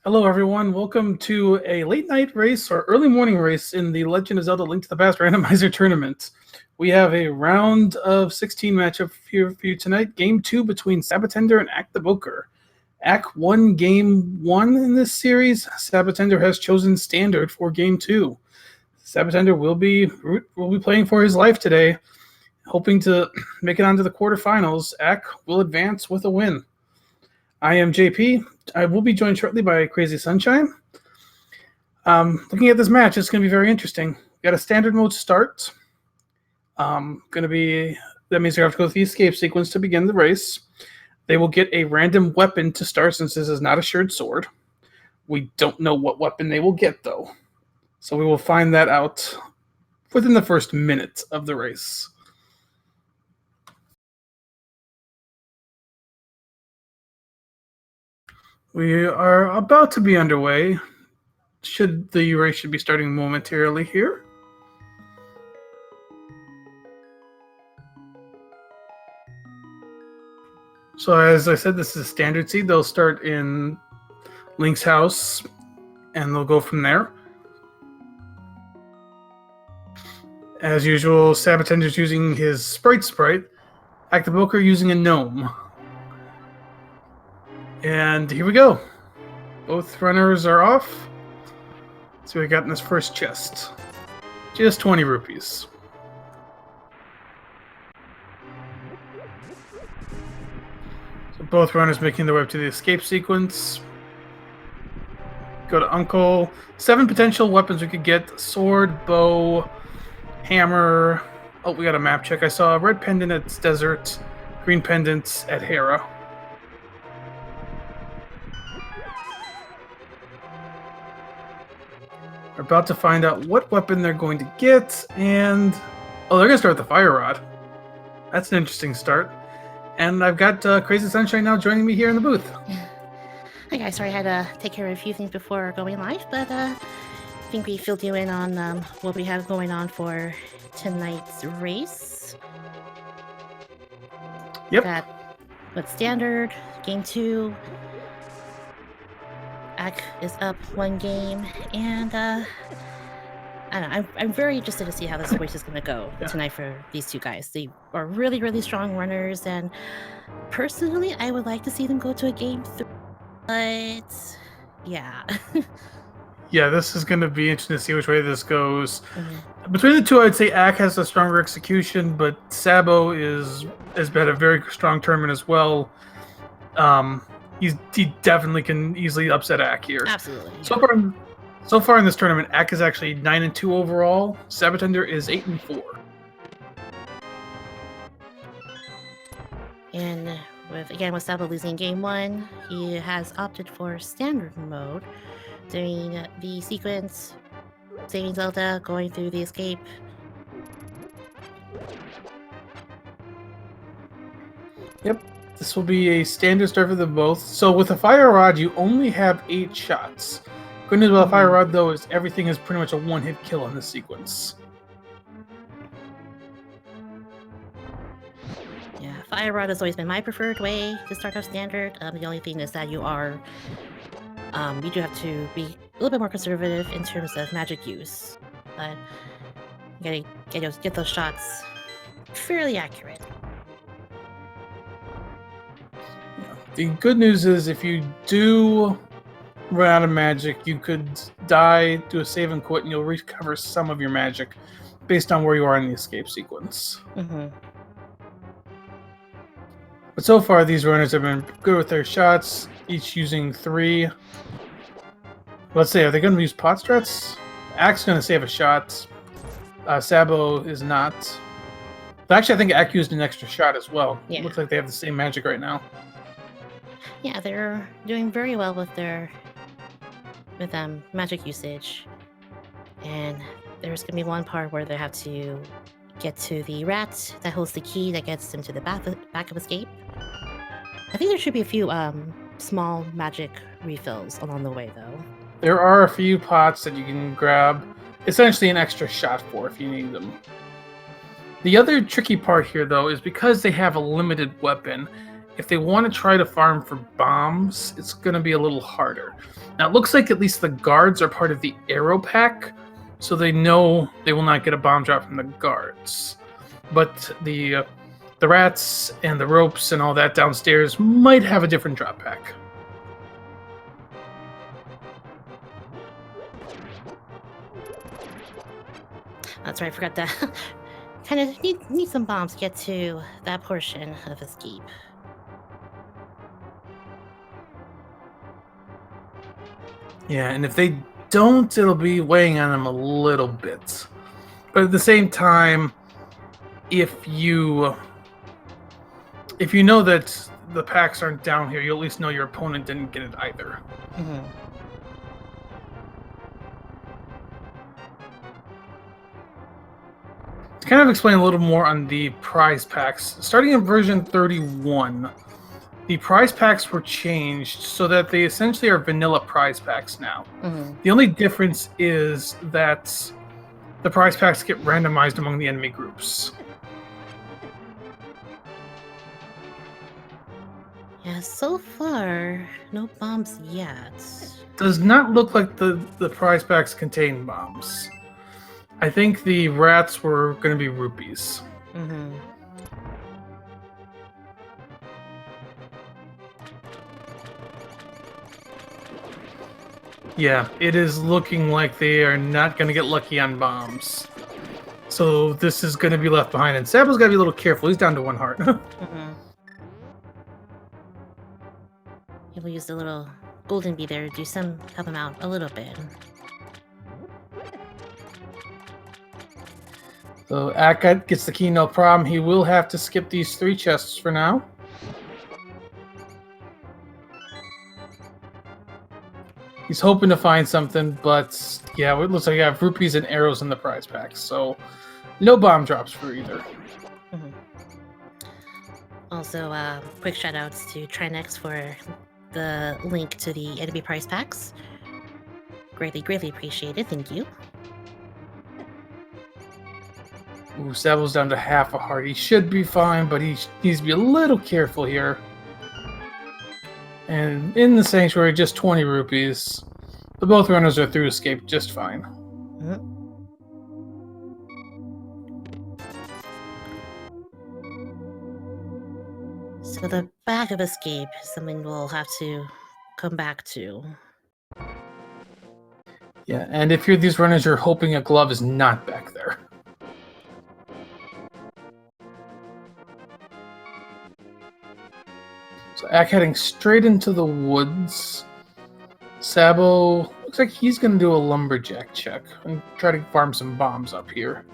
Hello, everyone. Welcome to a late night race or early morning race in the Legend of Zelda Link to the Past Randomizer Tournament. We have a round of 16 matchup here for you tonight. Game 2 between sab0tender and Acktheboker. Ack won Game 1 in this series. sab0tender has chosen Standard for Game 2. sab0tender will be playing for his life today, hoping to make it onto the quarterfinals. Ack will advance with a win. I am JP. I will be joined shortly by Crazy Sunshine. Looking at this match, it's going to be very interesting. We got a standard mode start. That means you have to go through the escape sequence to begin the race. They will get a random weapon to start since this is not a shared sword. We don't know what weapon they will get, though. So we will find that out within the first minute of the race. We are about to be underway. The race should be starting momentarily here. So as I said, this is a standard seed. They'll start in Link's house, and they'll go from there. As usual, sab0tender's using his sprite, Acktheboker using a gnome. And here we go. Both runners are off. Let's see what we got in this first chest. Just 20 rupees. So both runners making their way up to the escape sequence. Go to Uncle. 7 potential weapons we could get. Sword, bow, hammer. Oh, we got a map check. I saw a red pendant at Desert, green pendants at Hera. We're about to find out what weapon they're going to get, and they're going to start with the fire rod. That's an interesting start. And I've got Crazy Sunshine now joining me here in the booth. Hi guys, sorry I had to take care of a few things before going live, but I think we filled you in on what we have going on for tonight's race. Yep. But standard, game 2. Ack is up 1 game, and I don't know, I'm very interested to see how this race is going to go tonight for these two guys. They are really, really strong runners, and personally, I would like to see them go to a game 3, but yeah. Yeah, this is going to be interesting to see which way this goes. Mm-hmm. Between the two, I'd say Ack has a stronger execution, but Sabo has been a very strong tournament as well. He definitely can easily upset Ack here. Absolutely. So far in this tournament, Ack is actually 9-2 overall. sab0tender is 8-4. And with Sabo losing game 1, he has opted for standard mode, doing the sequence, saving Zelda, going through the escape. Yep. This will be a standard start for them both. So with a fire rod, you only have 8 shots. Good news about a fire rod, though, is everything is pretty much a one-hit kill in this sequence. Yeah, fire rod has always been my preferred way to start off standard. The only thing is that you do have to be a little bit more conservative in terms of magic use. But you gotta get those shots fairly accurate. The good news is if you do run out of magic, you could die, do a save and quit, and you'll recover some of your magic based on where you are in the escape sequence. Mm-hmm. But so far, these runners have been good with their shots, each using 3. Let's see, are they going to use pot strats? Ack's going to save a shot. Sabo is not. But actually, I think Ack used an extra shot as well. Yeah. It looks like they have the same magic right now. Yeah, they're doing very well with magic usage. And there's gonna be one part where they have to get to the rat that holds the key that gets them to the back of escape. I think there should be a few small magic refills along the way, though. There are a few pots that you can grab, essentially an extra shot for if you need them. The other tricky part here, though, is because they have a limited weapon, if they want to try to farm for bombs, it's going to be a little harder. Now, it looks like at least the guards are part of the arrow pack, so they know they will not get a bomb drop from the guards. But the rats and the ropes and all that downstairs might have a different drop pack. That's right, I forgot that. Kind of need some bombs to get to that portion of escape. Yeah, and if they don't, it'll be weighing on them a little bit. But at the same time, if you know that the packs aren't down here, you at least know your opponent didn't get it either. Mm-hmm. To kind of explain a little more on the prize packs, starting in version 31, the prize packs were changed so that they essentially are vanilla prize packs now. Mm-hmm. The only difference is that the prize packs get randomized among the enemy groups. Yeah, so far, no bombs yet. Does not look like the prize packs contain bombs. I think the rats were going to be rupees. Mm-hmm. Yeah, it is looking like they are not going to get lucky on bombs. So this is going to be left behind. And Sabo's got to be a little careful. He's down to 1 heart. Mm-hmm. We'll use the little golden bee there to help him out a little bit. So Akka gets the key, no problem. He will have to skip these 3 chests for now. He's hoping to find something, but yeah, it looks like I have rupees and arrows in the prize packs, so no bomb drops for either. Mm-hmm. Also, quick shout outs to Trinex for the link to the enemy prize packs. Greatly appreciated. Thank you. Ooh, Sabo's down to half a heart. He should be fine, but he needs to be a little careful here. And in the sanctuary, just 20 rupees. But both runners are through escape just fine. Mm-hmm. So the back of escape is something we'll have to come back to. Yeah, and if you're these runners, you're hoping a glove is not back there. So Ack heading straight into the woods. Sabo looks like he's going to do a lumberjack check and try to farm some bombs up here.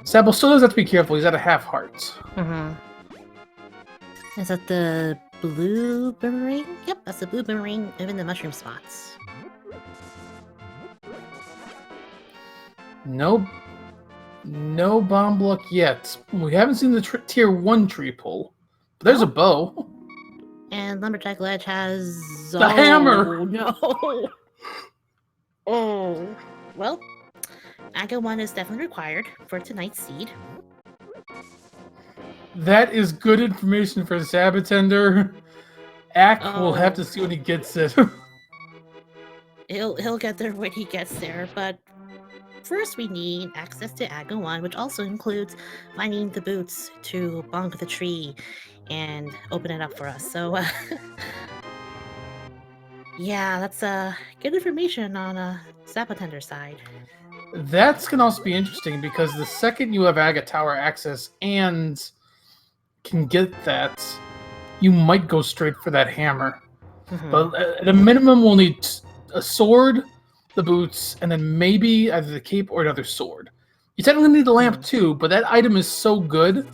Sabo still does have to be careful. He's at a half heart. Mm-hmm. Is that the blue boomerang? Yep, that's the blue boomerang in the mushroom spots. No bomb luck yet. We haven't seen the tier 1 tree pull. But there's a bow. And Lumberjack Ledge has... The hammer! No! Oh. Well, Aga 1 is definitely required for tonight's seed. That is good information for sab0tender. Ack will have to see when he gets it. He'll get there when he gets there, but first we need access to Aga 1, which also includes finding the boots to bonk the tree and open it up for us. So, yeah, that's good information on sab0tender's side. That's going to also be interesting because the second you have Aga Tower access and can get that, you might go straight for that hammer. Mm-hmm. But at a minimum, we'll need a sword, the boots, and then maybe either the cape or another sword. You technically need a lamp too, but that item is so good,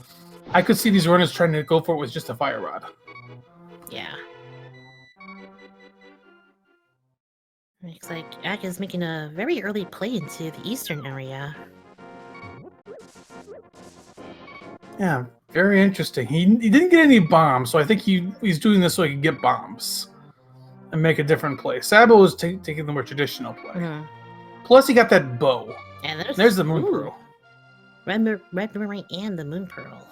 I could see these runners trying to go for it with just a fire rod. Yeah. Looks like Ack is making a very early play into the eastern area. Yeah, very interesting. He didn't get any bombs, so I think he's doing this so he can get bombs and make a different play. Sabo was taking the more traditional play. Mm-hmm. Plus, he got that bow. And there's the moon pearl. Red boomerang and the moon pearl.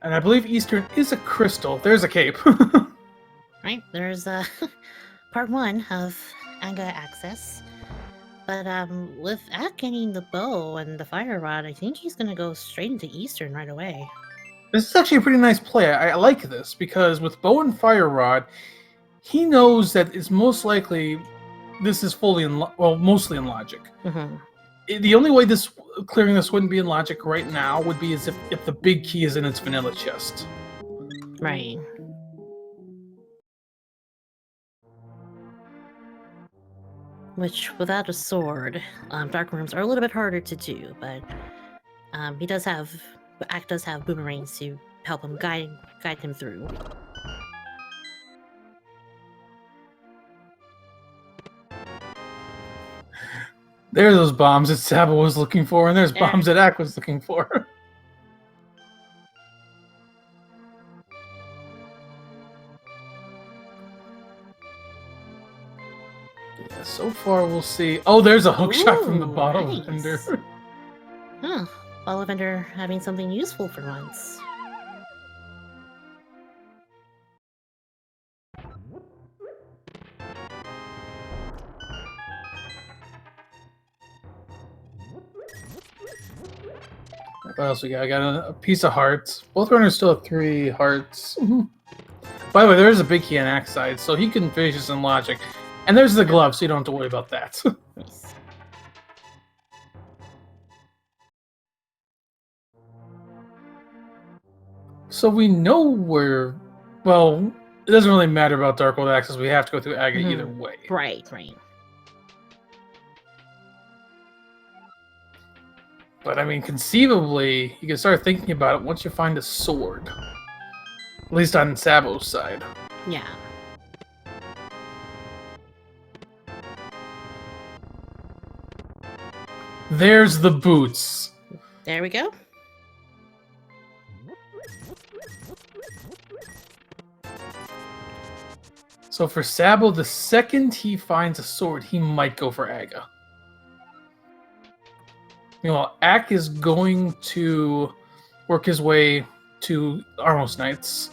And I believe Eastern is a crystal. There's a cape. Right, there's part 1 of Anga Access. But with Ack getting the bow and the fire rod, I think he's gonna go straight into Eastern right away. This is actually a pretty nice play. I like this because with bow and fire rod, he knows that it's most likely this is mostly in logic. The only way clearing this wouldn't be in logic right now would be as if the big key is in its vanilla chest. Right. Which, without a sword, dark rooms are a little bit harder to do, but Ack does have boomerangs to help him guide him through. There are those bombs that Saba was looking for, and there's bombs that Ack was looking for. Yeah, so far we'll see. Oh, there's a hook shot from the bottle vendor. Huh. Bottle vendor having something useful for once. What else we got? I got a piece of hearts. Both runners still have 3 hearts. By the way, there's a big key on Ack's side, so he can finish this in logic. And there's the glove, so you don't have to worry about that. Nice. So we know where... Well, it doesn't really matter about Dark World access. We have to go through Aga either way. Right. But I mean, conceivably, you can start thinking about it once you find a sword. At least on Sabo's side. Yeah. There's the boots. There we go. So for Sabo, the second he finds a sword, he might go for Aga. Meanwhile, Ack is going to work his way to Armos Knights.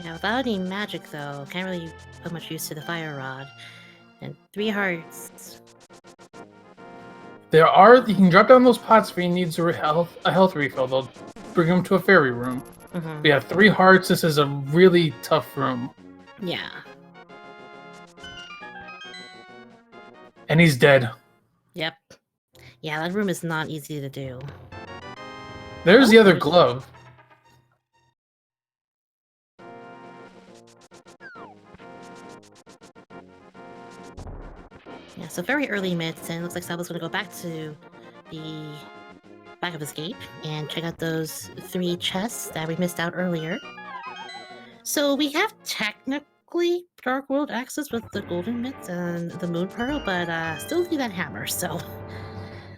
Yeah, without any magic though, can't really put much use to the fire rod. And 3 hearts. You can drop down those pots if he needs a health refill. They'll bring him to a fairy room. We have 3 hearts. This is a really tough room. Yeah. And he's dead. Yep. Yeah, that room is not easy to do. There's the other glove. Yeah, so very early mids, and it looks like Sabo's gonna go back to the back of his gate and check out those 3 chests that we missed out earlier. So we have technically Dark World access with the Golden Mitts and the Moon Pearl, but still need that hammer, so...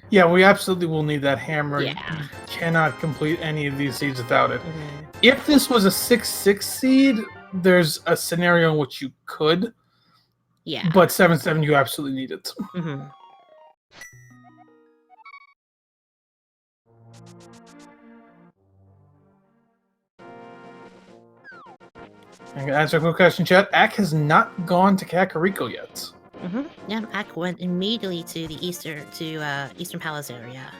Yeah, we absolutely will need that hammer. Yeah. You cannot complete any of these seeds without it. If this was a 6/6 seed, there's a scenario in which you could. Yeah. But 7/7, you absolutely need it. I can answer a quick question, chat. Ack has not gone to Kakariko yet. Yeah, Ack went immediately to the Eastern Palace area.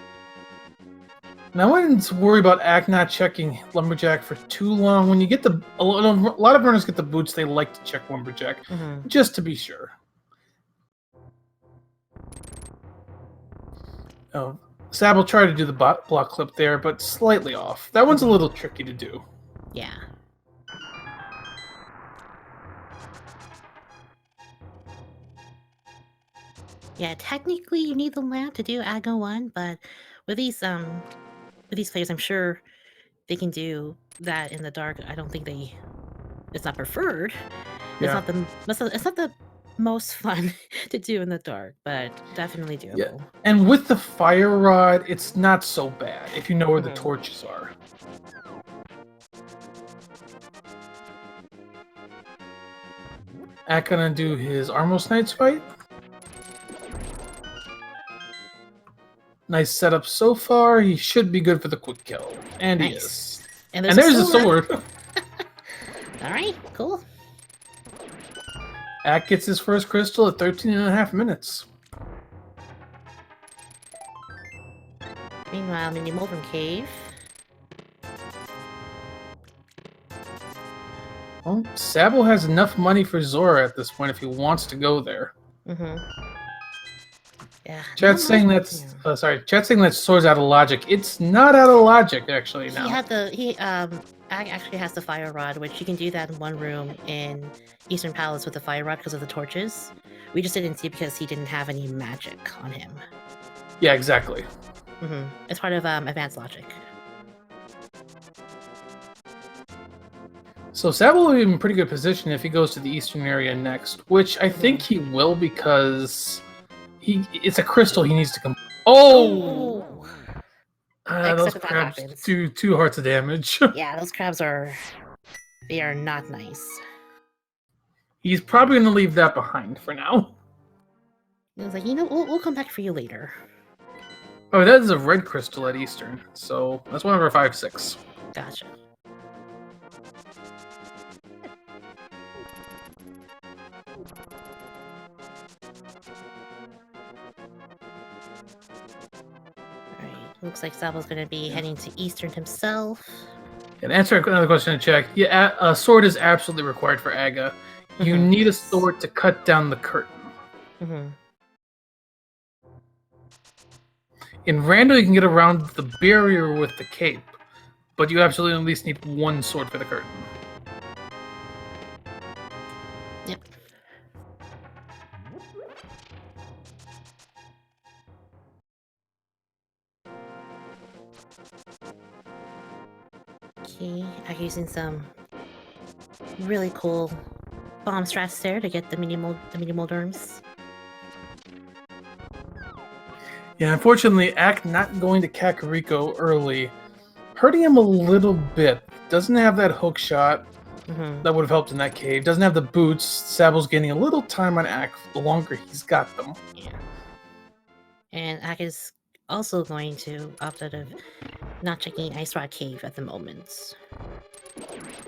Now, I wouldn't worry about Ack not checking Lumberjack for too long. When you get a lot of runners get the boots, they like to check Lumberjack, just to be sure. Oh, Sab will try to do the block clip there, but slightly off. That one's a little tricky to do. Yeah. Yeah, technically you need the lamp to do Aga 1, but with these players, I'm sure they can do that in the dark. I don't think it's not preferred. Yeah. It's not the most fun to do in the dark, but definitely doable. Yeah. And with the fire rod, it's not so bad if you know where the torches are. Ack gonna do his Armos Knights fight. Nice setup so far. He should be good for the quick kill. And he is. And And there's a sword. All right, cool. Ack gets his first crystal at 13.5 minutes. Meanwhile, Mini Molten Cave. Well, Sabo has enough money for Zora at this point if he wants to go there. Mm-hmm. Yeah. Chat's saying that's Chat's saying that sword's out of logic. It's not out of logic actually now. Ack actually has the fire rod, which you can do that in one room in Eastern Palace with the fire rod because of the torches. We just didn't see it because he didn't have any magic on him. Yeah, exactly. Mm-hmm. It's part of advanced logic. So Sabo will be in pretty good position if he goes to the eastern area next, which I think he will because it's a crystal he needs to complete. Oh! Those crabs do 2 hearts of damage. Yeah, those crabs they are not nice. He's probably going to leave that behind for now. He was like, we'll come back for you later. Oh, that is a red crystal at Eastern, so that's one of our 5-6. Gotcha. Looks like Sabo's going to be heading to Eastern himself. And answer another question in chat. Yeah, a sword is absolutely required for Aga. You need a sword to cut down the curtain. Mm-hmm. In Rando, you can get around the barrier with the cape, but you absolutely at least need one sword for the curtain. Yep. Okay, I'm using some really cool bomb strats there to get the mini molderms. Yeah, unfortunately, Ack not going to Kakariko early, hurting him a little bit. Doesn't have that hook shot that would have helped in that cave. Doesn't have the boots. Sabo's getting a little time on Ack the longer he's got them. Yeah. And Ack is also going to opt out of not checking Ice Rock Cave at the moment.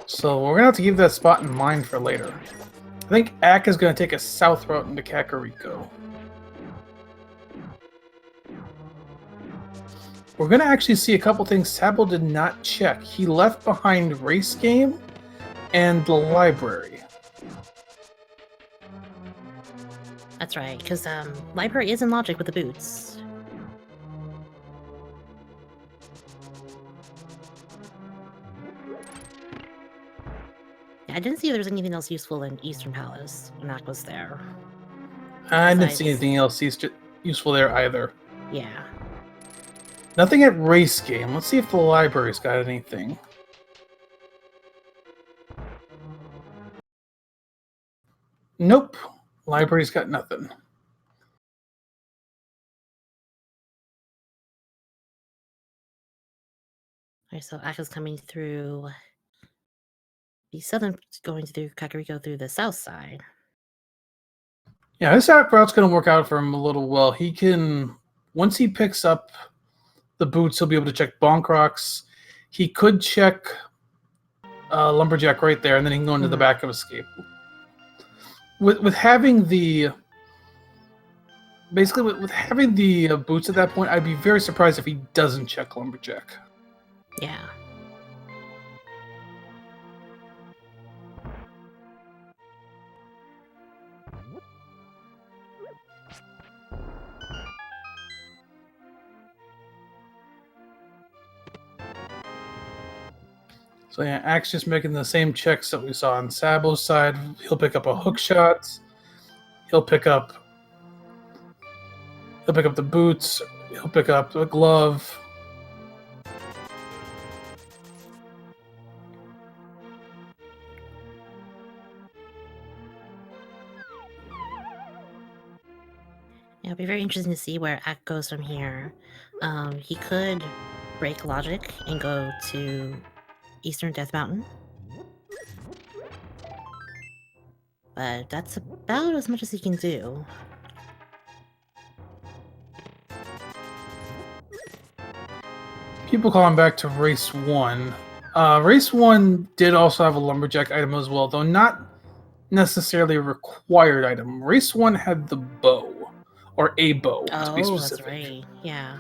So we're going to have to keep that spot in mind for later. I think Ack is going to take a south route into Kakariko. We're going to actually see a couple things Sabo did not check. He left behind Race Game and the library. That's right, because library is in logic with the boots. Yeah, I didn't see there was anything else useful in Eastern Palace when Ack was there. I didn't see anything else useful there either. Yeah. Nothing at Race Game. Let's see if the library's got anything. Nope. Library's got nothing. Alright, so Ack is coming through the southern, going through Kakariko through the south side. Yeah, this route's going to work out for him a little well. He can, once he picks up the boots, he'll be able to check Bonk Rocks. He could check Lumberjack right there, and then he can go into the back of Escape. With having the with having the boots at that point, I'd be very surprised if he doesn't check Lumberjack. Yeah. So yeah, Ack's just making the same checks that we saw on Sabo's side. He'll pick up a hook shot. He'll pick up the boots. He'll pick up a glove. Yeah, it'll be very interesting to see where Ack goes from here. He could break logic and go to Eastern Death Mountain. But that's about as much as he can do. People calling back to race 1. Race 1 did also have a lumberjack item as well, though not necessarily a required item. Race 1 had the bow, or a bow, to be Oh, that's specific. right. Yeah.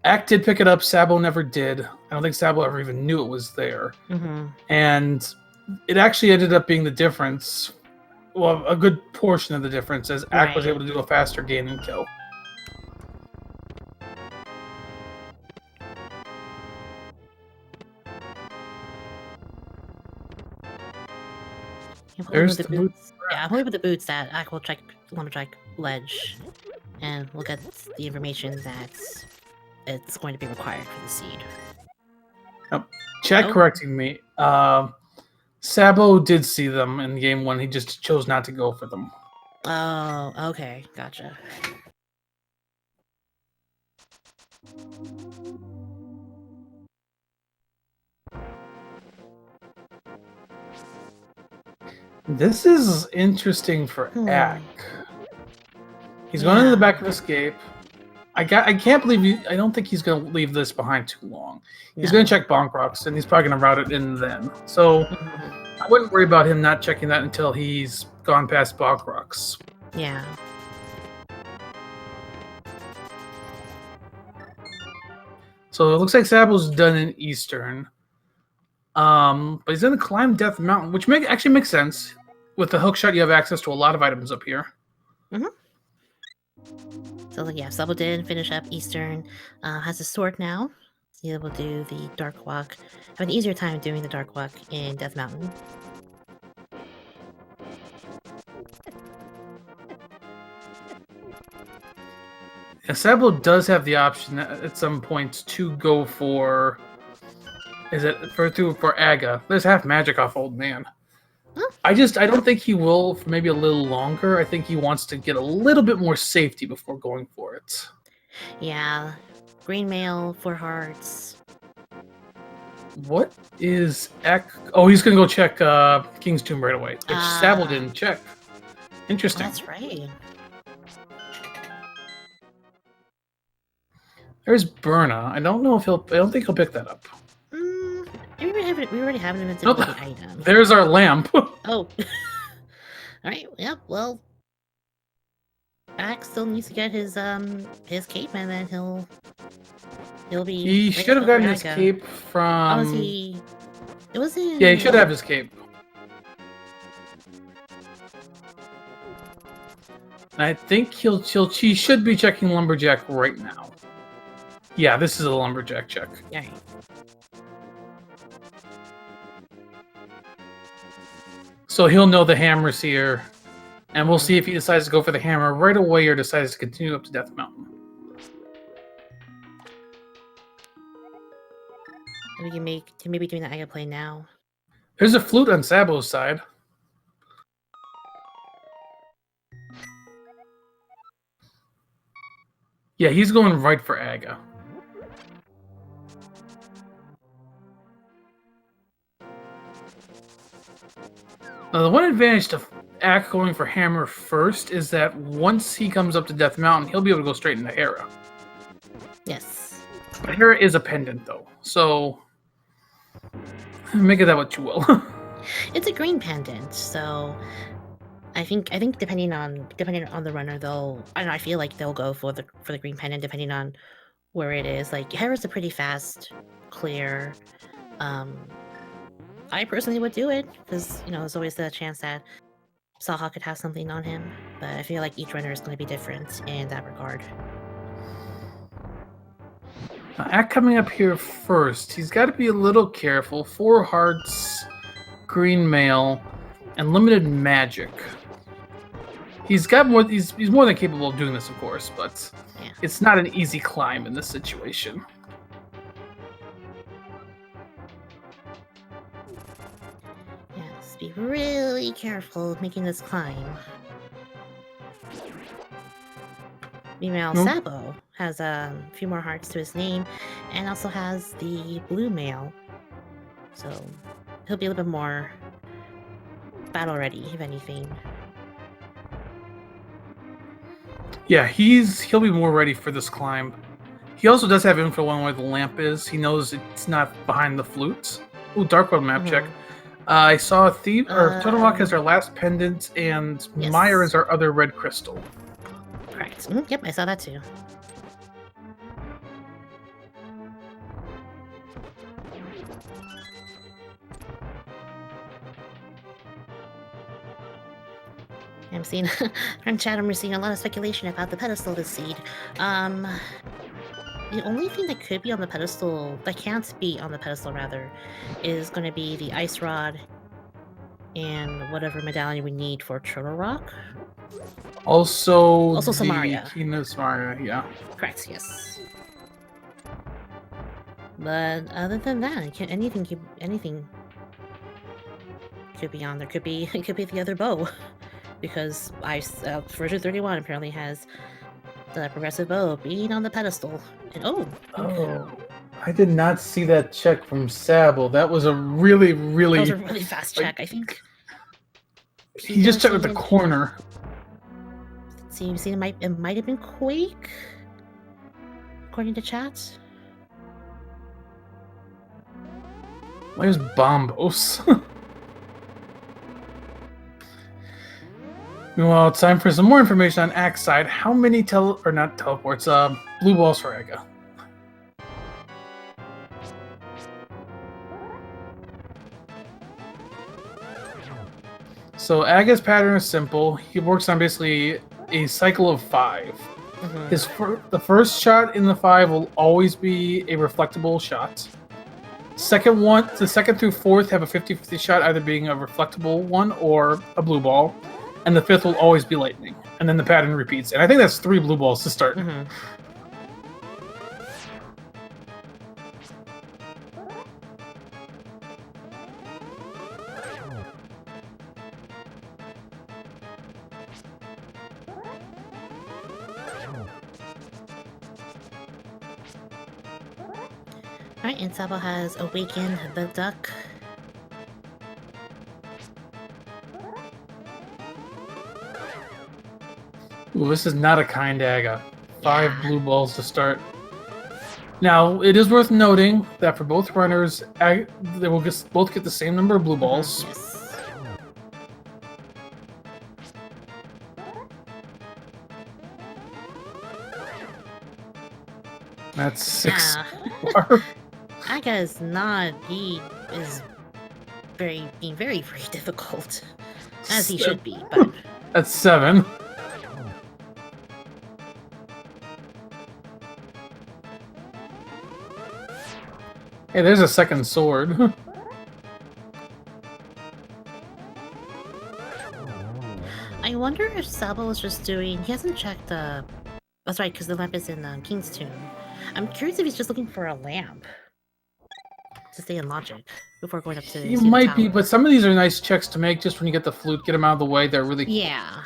Ack did pick it up. Sabo never did. I don't think Sabo ever even knew it was there. Mm-hmm. And it actually ended up being the difference. Well, a good portion of the difference, as Ack was Right. able to do a faster Ganon kill. There's the boots. Yeah, I'm hoping with the boots that I will check lumberjack ledge, and we'll get the information that it's going to be required for the seed. Chat correcting me. Sabo did see them in game 1. He just chose not to go for them. Oh, okay, gotcha. This is interesting for Ack. He's going into the back of Escape. I can't believe I don't think he's going to leave this behind too long. He's going to check Bonk Rocks, and he's probably going to route it in then. So I wouldn't worry about him not checking that until he's gone past Bonk Rocks. Yeah. So it looks like Sabo's done in Eastern. But he's going to climb Death Mountain, which actually makes sense. With the hookshot, you have access to a lot of items up here. So yeah, Sabo did finish up Eastern. Has a sword now. He's able to do the Dark Walk. Have an easier time doing the Dark Walk in Death Mountain. Yeah, Sabo does have the option at some points to go for. Is it for Aga? There's half magic off Old Man. Huh? I don't think he will for maybe a little longer. I think he wants to get a little bit more safety before going for it. Yeah. Green Mail, 4 hearts. What is Eck? Oh, he's gonna go check King's Tomb right away, which Sabo didn't check. Interesting. Oh, that's right. There's Burna. I don't know if I don't think he'll pick that up. We already have an Nope. item. There's our lamp. Oh. Alright, yep, well. Ack still needs to get his cape, and then he'll be. He should have gotten his cape from. Oh, was he? It was in. Yeah, he should have his cape. I think he should be checking Lumberjack right now. Yeah, this is a Lumberjack check. Alright. So he'll know the hammer's here, and we'll see if he decides to go for the hammer right away or decides to continue up to Death Mountain. We can maybe doing the Aga play now. There's a flute on Sabo's side. Yeah, he's going right for Aga. Now, the one advantage to Ack going for Hammer first is that once he comes up to Death Mountain, he'll be able to go straight into Hera. Yes. But Hera is a pendant, though, so make it that what you will. It's a green pendant, so I think depending on the runner, I feel like they'll go for the green pendant depending on where it is. Like Hera's a pretty fast clear. I personally would do it because there's always the chance that Saha could have something on him, but I feel like each runner is going to be different in that regard. Ack coming up here first, he's got to be a little careful. 4 hearts, green mail, and limited magic. He's got more. He's more than capable of doing this, of course, but it's not an easy climb in this situation. Yes, be really careful making this climb. Meanwhile, Sabo has a few more hearts to his name, and also has the blue mail, so he'll be a little bit more battle ready, if anything. Yeah, he'll be more ready for this climb. He also does have info on where the lamp is. He knows it's not behind the flutes. Ooh, Darkwood map check. I saw a thief, or Turtle Rock has our last pendant, and Yes. Mire is our other red crystal. Correct. Yep, I saw that too. I'm seeing from chat. I'm seeing a lot of speculation about the pedestal this seed. The only thing that could be on the pedestal, that can't be on the pedestal rather, is going to be the ice rod and whatever medallion we need for Turtle Rock. Also the Samaria. Kina Samaria, yeah. Correct. Yes. But other than that, anything could be on there. It could be the other bow. Because version 31 apparently has the progressive bow being on the pedestal. And I did not see that check from Sable. That was a really, really... That was a really fast check, I think. He just checked at the corner. Seems it might have been Quake, according to chat. Where's Bombos? Meanwhile, it's time for some more information on Axe side. How many blue balls for Aga? So Aga's pattern is simple. He works on basically a cycle of 5. The first shot in the 5 will always be a reflectable shot. The second through 4th have a 50-50 shot, either being a reflectable one or a blue ball. And the 5th will always be lightning. And then the pattern repeats. And I think that's 3 blue balls to start. Alright, and Sabo has awakened the duck. Ooh, this is not a kind Aga. 5 blue balls to start. Now, it is worth noting that for both runners, they will both get the same number of blue balls. Yes. That's 6. Aga is not. He is being very, very difficult, as he should be. But that's 7. Hey, there's a second sword. I wonder if Sabo is just doing. He hasn't checked the. That's right, because the lamp is in King's Tomb. I'm curious if he's just looking for a lamp to stay in logic before going up to. He might be, but some of these are nice checks to make just when you get the flute, get them out of the way. They're really. Yeah.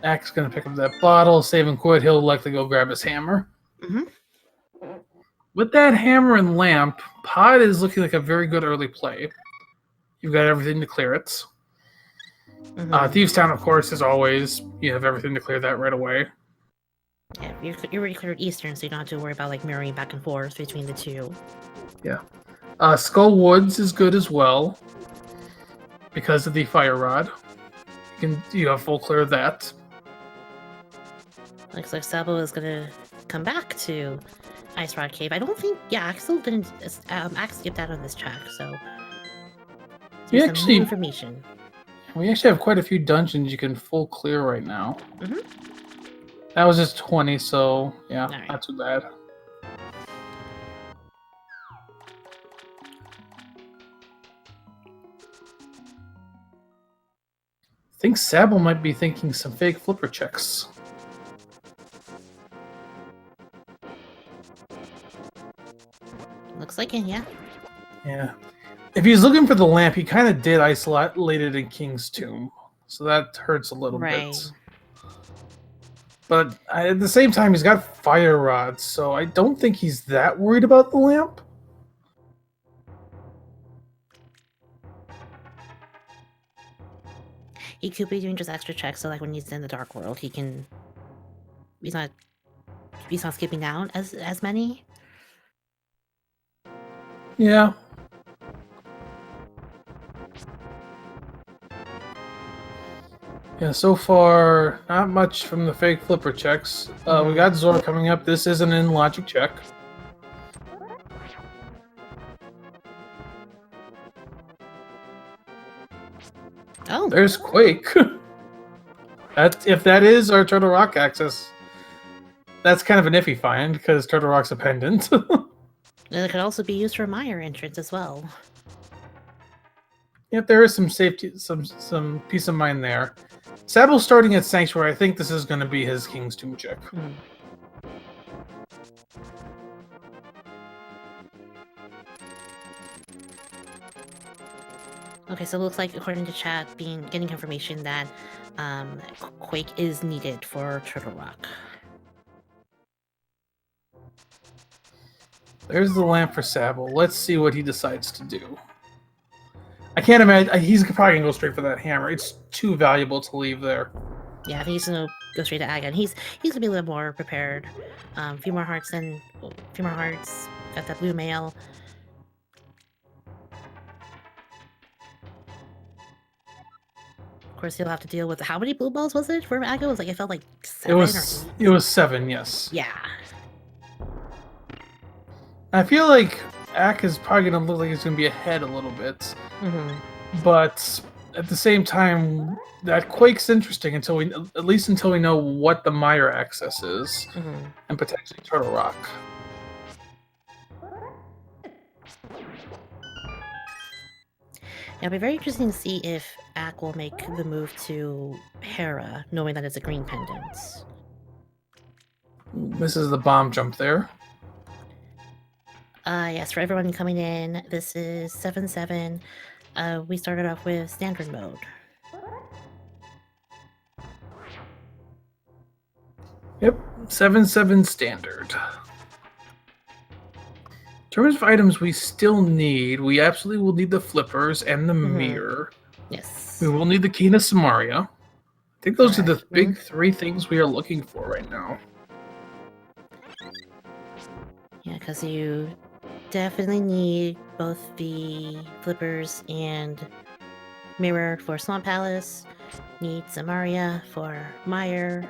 Axe gonna pick up that bottle, save and quit. He'll likely go grab his hammer. With that hammer and lamp, Pod is looking like a very good early play. You've got everything to clear it. Thieves Town, of course, as always, you have everything to clear that right away. Yeah, you already cleared Eastern, so you don't have to worry about like mirroring back and forth between the two. Yeah. Skull Woods is good as well because of the fire rod. You have full clear of that. Looks like Sabo is gonna come back to Ice Rod Cave. I don't think. Yeah, Axel didn't. Axe skipped out on this track, so. We actually information. We actually have quite a few dungeons you can full clear right now. That was just 20, so yeah, not too bad. I think Sabo might be thinking some fake flipper checks. Looks like it, yeah. Yeah. If he's looking for the lamp, he kind of did isolate it in King's Tomb. So that hurts a little bit. But at the same time, he's got fire rods, so I don't think he's that worried about the lamp. he could be doing just extra checks, so like when he's in the Dark World, he's not skipping down as many. Yeah. Yeah, so far, not much from the fake flipper checks. We got Zora coming up. This is an in-logic check. Oh. There's Quake. If that is our Turtle Rock access, that's kind of an iffy find, because Turtle Rock's a pendant. And it could also be used for Mire entrance as well. Yep, there is some safety, some peace of mind there. Sab0 starting at Sanctuary. I think this is going to be his King's Tomb check. Okay, so it looks like, according to chat, getting confirmation that Quake is needed for Turtle Rock. There's the lamp for Sab0. Let's see what he decides to do. I can't imagine. He's probably going to go straight for that hammer. It's too valuable to leave there. Yeah, I think he's going to go straight to Agon. He's going to be a little more prepared. A few more hearts. Got that blue mail. Of course, he'll have to deal with how many blue balls was it for Agon? It felt like 7 or 8. It was 7, yes. Yeah. I feel like Ack is probably going to look like he's going to be ahead a little bit. But at the same time, that Quake's interesting at least until we know what the Mire access is, and potentially Turtle Rock. It'll be very interesting to see if Ack will make the move to Hera, knowing that it's a green pendant. This is the bomb jump there. Yes, for everyone coming in, this is 7-7. We started off with standard mode. Yep, 7-7 standard. In terms of items we still need, we absolutely will need the flippers and the mirror. Yes. We will need the Key to Samaria. I think those are the big 3 things we are looking for right now. Yeah, because you definitely need both the flippers and mirror for Swamp Palace. Need Samaria for Mire.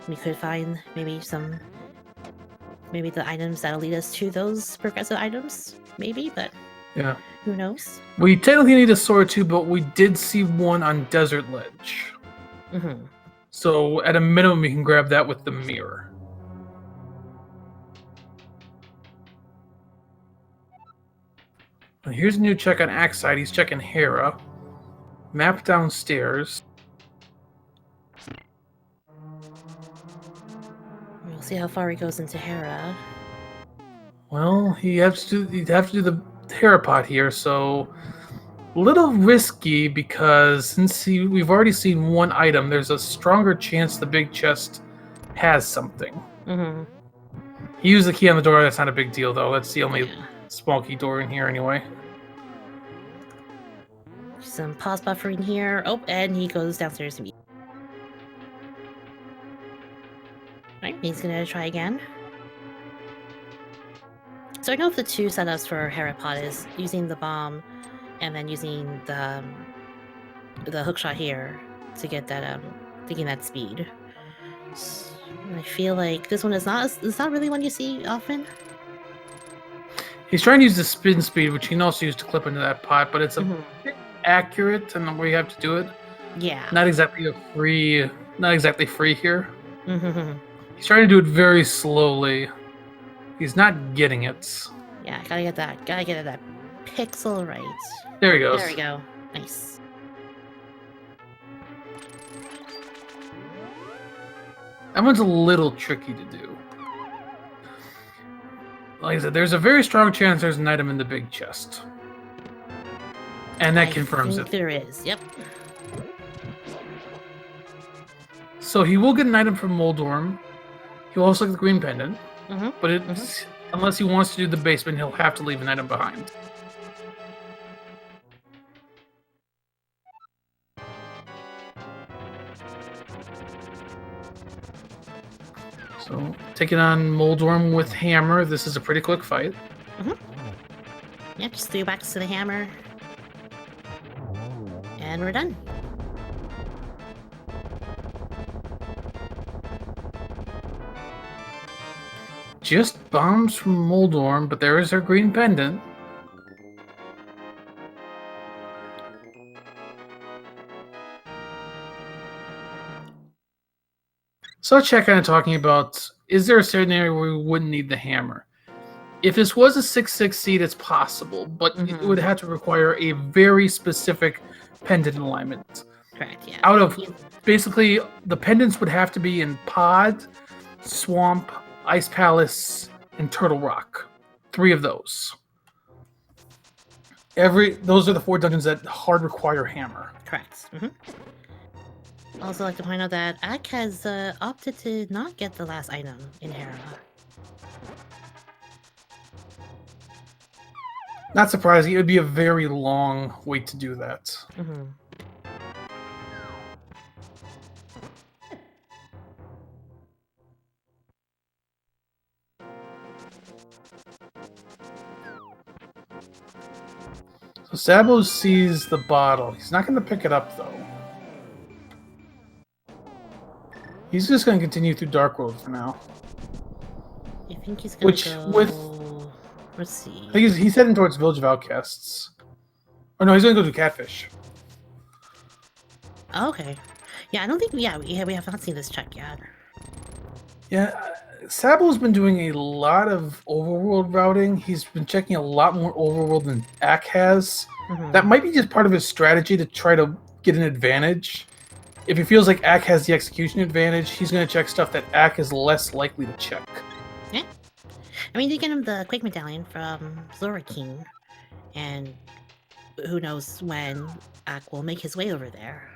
We could find maybe the items that'll lead us to those progressive items. Maybe, but yeah, who knows? We technically need a sword too, but we did see one on Desert Ledge. So at a minimum, we can grab that with the mirror. And here's a new check on Ack's side. He's checking Hera. Map downstairs. We'll see how far he goes into Hera. Well, he'd have to do the Hera pot here, so a little risky because since we've already seen one item, there's a stronger chance the big chest has something. He used the key on the door. That's not a big deal, though. That's the only small key door in here anyway. Some pause buffering here. Oh, and he goes downstairs to meet. Alright, he's gonna try again. So I know if the 2 setups for Hera pot is using the bomb and then using the hookshot here to get that thinking that speed. I feel like this one is not really one you see often. He's trying to use the spin speed, which he can also use to clip into that pot, but it's a bit accurate in the way you have to do it. Yeah. Not exactly free here. He's trying to do it very slowly. He's not getting it. Yeah, gotta get that pixel right. There he goes. There we go. Nice. That one's a little tricky to do. Like I said, there's a very strong chance there's an item in the big chest. And that confirms it. There is, yep. So he will get an item from Moldorm. He'll also get the green pendant. But unless he wants to do the basement, he'll have to leave an item behind. So, taking on Moldworm with Hammer. This is a pretty quick fight. Yeah, just 3 whacks to the hammer. And we're done. Just bombs from Moldworm, but there is her green pendant. So Chet kind of talking about, is there a scenario where we wouldn't need the hammer? If this was a 6/6 seed, it's possible, but it would have to require a very specific pendant alignment. Correct, yeah. Out of, basically, the pendants would have to be in Pod, Swamp, Ice Palace, and Turtle Rock. 3 of those. Those are the 4 dungeons that hard require hammer. Correct. Also like to point out that Ack has opted to not get the last item in Hera. Not surprising. It would be a very long wait to do that. So Sabo sees the bottle. He's not going to pick it up, though. He's just going to continue through Dark Road for now. I think he's going to go... Let's see. I think he's heading towards Village of Outcasts. Or no, he's going to go to Catfish. Oh, okay. Yeah, I don't think... Yeah, we have not seen this check yet. Yeah, Sabo's been doing a lot of overworld routing. He's been checking a lot more overworld than Ack has. That might be just part of his strategy to try to get an advantage. If he feels like Ack has the execution advantage, he's going to check stuff that Ack is less likely to check. Yeah. I mean, they get him the Quake Medallion from Zora King, and who knows when Ack will make his way over there.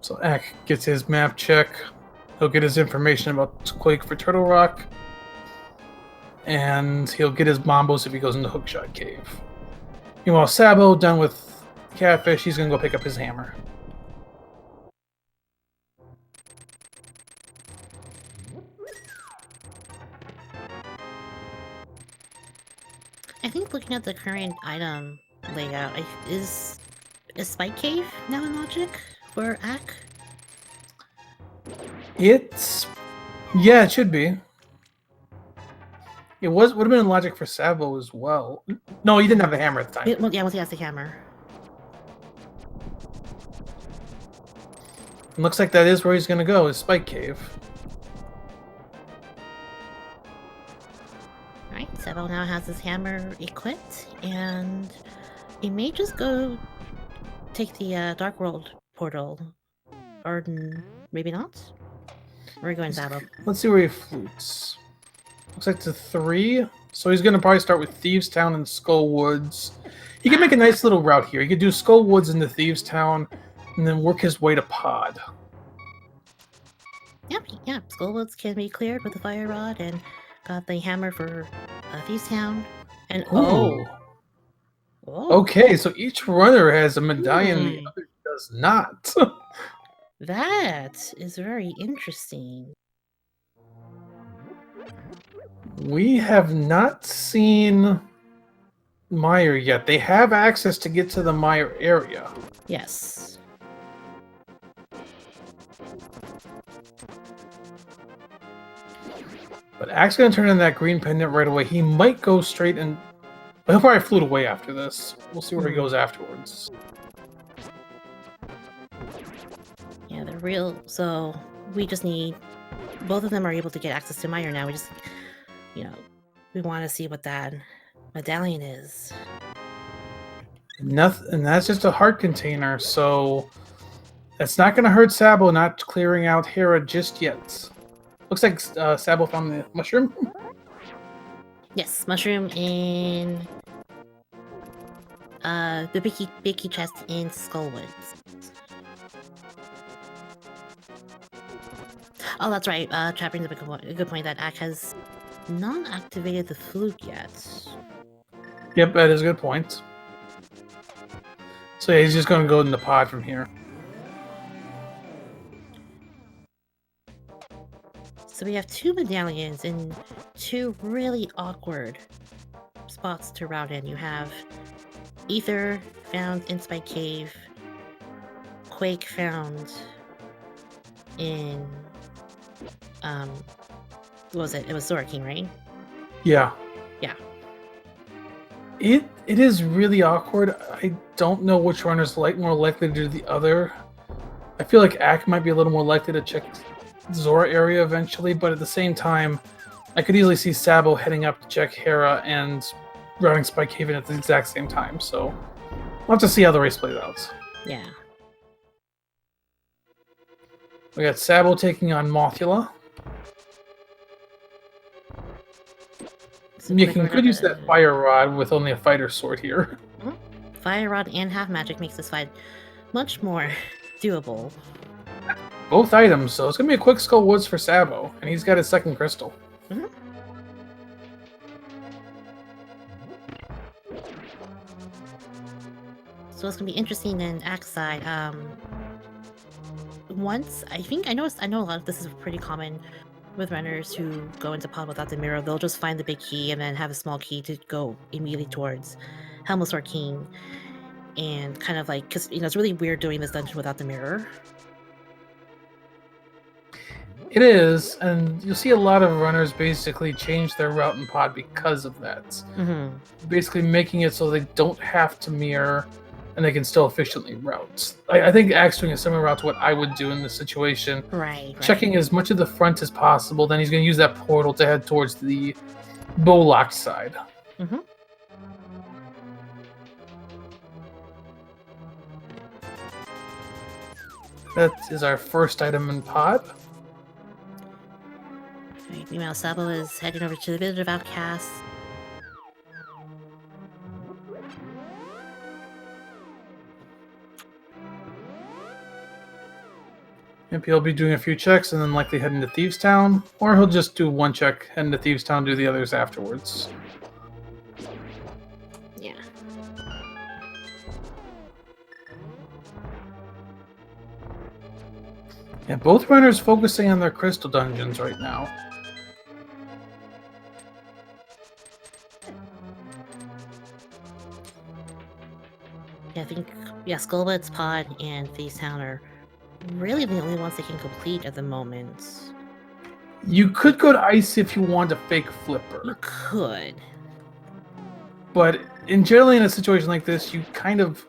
So Ack gets his map check. He'll get his information about Quake for Turtle Rock. And he'll get his Mombos if he goes into Hookshot Cave. Meanwhile, Sabo, done with Catfish, he's going to go pick up his hammer. I think looking at the current item layout, is Spike Cave now in logic for Ack? Yeah, it should be. It would have been in logic for Sabo as well. No, he didn't have the hammer at the time. Well, yeah, once he has the hammer. It looks like that is where he's going to go, is Spike Cave. Alright, Sabo now has his hammer equipped, and he may just go take the Dark World portal. Or maybe not? Where are we going, Sabo? Let's see where he flutes. Looks like it's a 3. So he's going to probably start with Thieves Town and Skull Woods. He can make a nice little route here. He could do Skull Woods into Thieves Town and then work his way to Pod. Yep, yeah. Skull Woods can be cleared with the Fire Rod, and got the hammer for Thieves Town. And Okay, so each runner has a medallion the other does not. That is very interesting. We have not seen Mire yet. They have access to get to the Mire area. Yes. But Ack's going to turn in that green pendant right away. He might go straight and... He'll probably flute away after this. We'll see where he goes afterwards. Yeah, they're real. So we just need... Both of them are able to get access to Mire now. We just... we want to see what that medallion is. Nothing, and that's just a heart container, so that's not going to hurt Sabo not clearing out Hera just yet. Looks like Sabo found the mushroom. Yes, mushroom in the Bicky chest in Skullwoods. Oh, that's right. Chat brings up a good point that Ack has not activated the flute yet. Yep, that is a good point. So yeah, he's just going to go in the pod from here. So we have 2 medallions in 2 really awkward spots to route in. You have Ether found in Spike Cave, Quake found in what was it? It was Zora King, right? Yeah. Yeah. It is really awkward. I don't know which runner's more likely to do the other. I feel like Ack might be a little more likely to check Zora area eventually, but at the same time, I could easily see Sabo heading up to check Hera and routing Spike Haven at the exact same time. So we'll have to see how the race plays out. Yeah. We got Sabo taking on Mothula. So You could use that Fire Rod with only a fighter sword here. Fire Rod and half magic makes this fight much more doable. Both items, so it's going to be a quick Skull Woods for Sabo, and he's got his second crystal. Mm-hmm. So it's going to be interesting in Axe side. I know a lot of this is pretty common with runners who go into pod without the mirror. They'll just find the big key and then have a small key to go immediately towards Helmosaur King. And kind of like, because it's really weird doing this dungeon without the mirror. It is, and you'll see a lot of runners basically change their route in pod because of that. Mm-hmm. Basically making it so they don't have to mirror and they can still efficiently route. I think Axe doing a similar route to what I would do in this situation. Right. Checking as much of the front as possible, then he's going to use that portal to head towards the bow-locked side. Mm-hmm. That is our first item in pod. Right, meanwhile, Sabo is heading over to the Village of Outcasts. Maybe he'll be doing a few checks and then likely heading to Thieves Town, or he'll just do one check, head into Thieves Town, do the others afterwards. Yeah. Yeah, both runners focusing on their crystal dungeons right now. Yeah, I think, Skullbud's Pod and Thieves Town are really the only ones they can complete at the moment. You could go to Ice if you want a fake flipper. You could. But generally in a situation like this, you kind of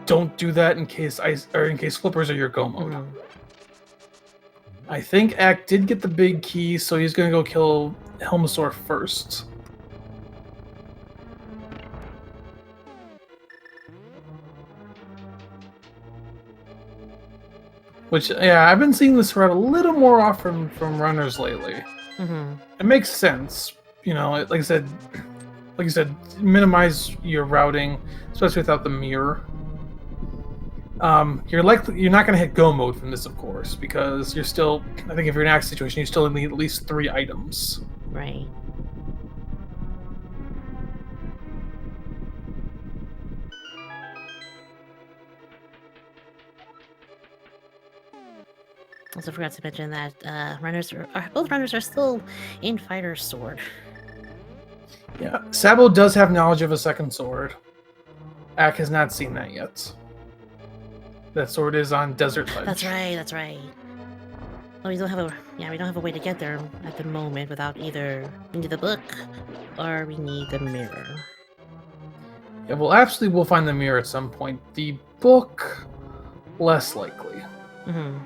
don't do that in case flippers are your go mode. Mm. I think Ack did get the big key, so he's going to go kill Helmosaur first. Which, yeah, I've been seeing this route a little more often from runners lately. Mm-hmm. It makes sense, like I said, minimize your routing, especially without the mirror. You're not going to hit go mode from this, of course, because you're still. I think if you're in an axe situation, you still need at least 3 items. Right. Also forgot to mention that both runners are still in Fighter's Sword. Yeah, Sabo does have knowledge of a second sword. Ack has not seen that yet. That sword is on Desert Ledge. That's right. Well, we don't have a way to get there at the moment without either we need the book or we need the mirror. Yeah, well, we'll find the mirror at some point. The book, less likely. Mm-hmm.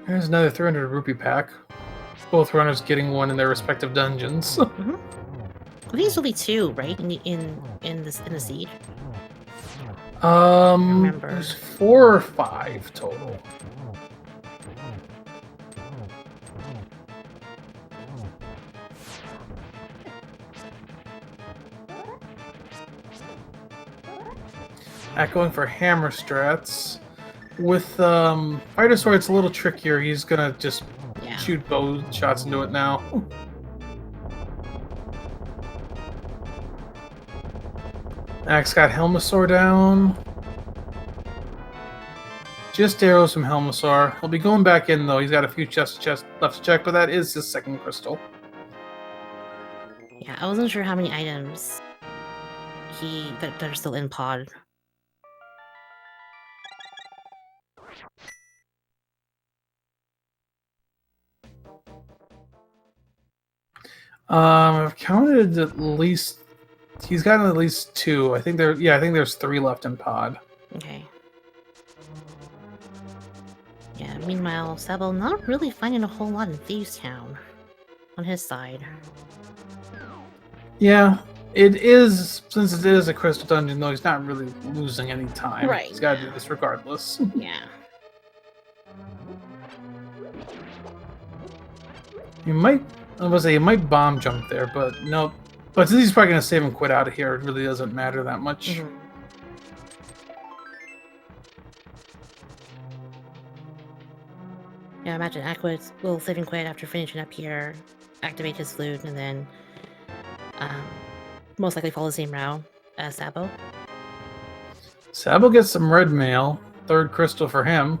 There's another 300 rupee pack. Both runners getting one in their respective dungeons. Mm-hmm. I think it's only 2, right? In the seed. Remember. There's 4 or 5 total. Going for hammer strats. With Fighter Sword, it's a little trickier. He's gonna just shoot bow shots into it now. Axe got Helmasaur down. Just arrows from Helmasaur. He'll be going back in, though. He's got a few chests left to check, but that is his second crystal. Yeah, I wasn't sure how many items that are still in pod. I've counted at least. He's gotten at least 2. I think there's 3 left in pod. Okay. Yeah. Meanwhile, Sabo not really finding a whole lot in Thieves Town on his side. Yeah, it is. Since it is a crystal dungeon, though, he's not really losing any time. Right. He's got to do this regardless. Yeah. I was gonna say, he might bomb jump there, but no. But since he's probably going to save and quit out of here, it really doesn't matter that much. Mm-hmm. Yeah, I imagine Aqua will save and quit after finishing up here, activate his flute, and then most likely follow the same route as Sabo. Sabo gets some red mail. 3rd crystal for him.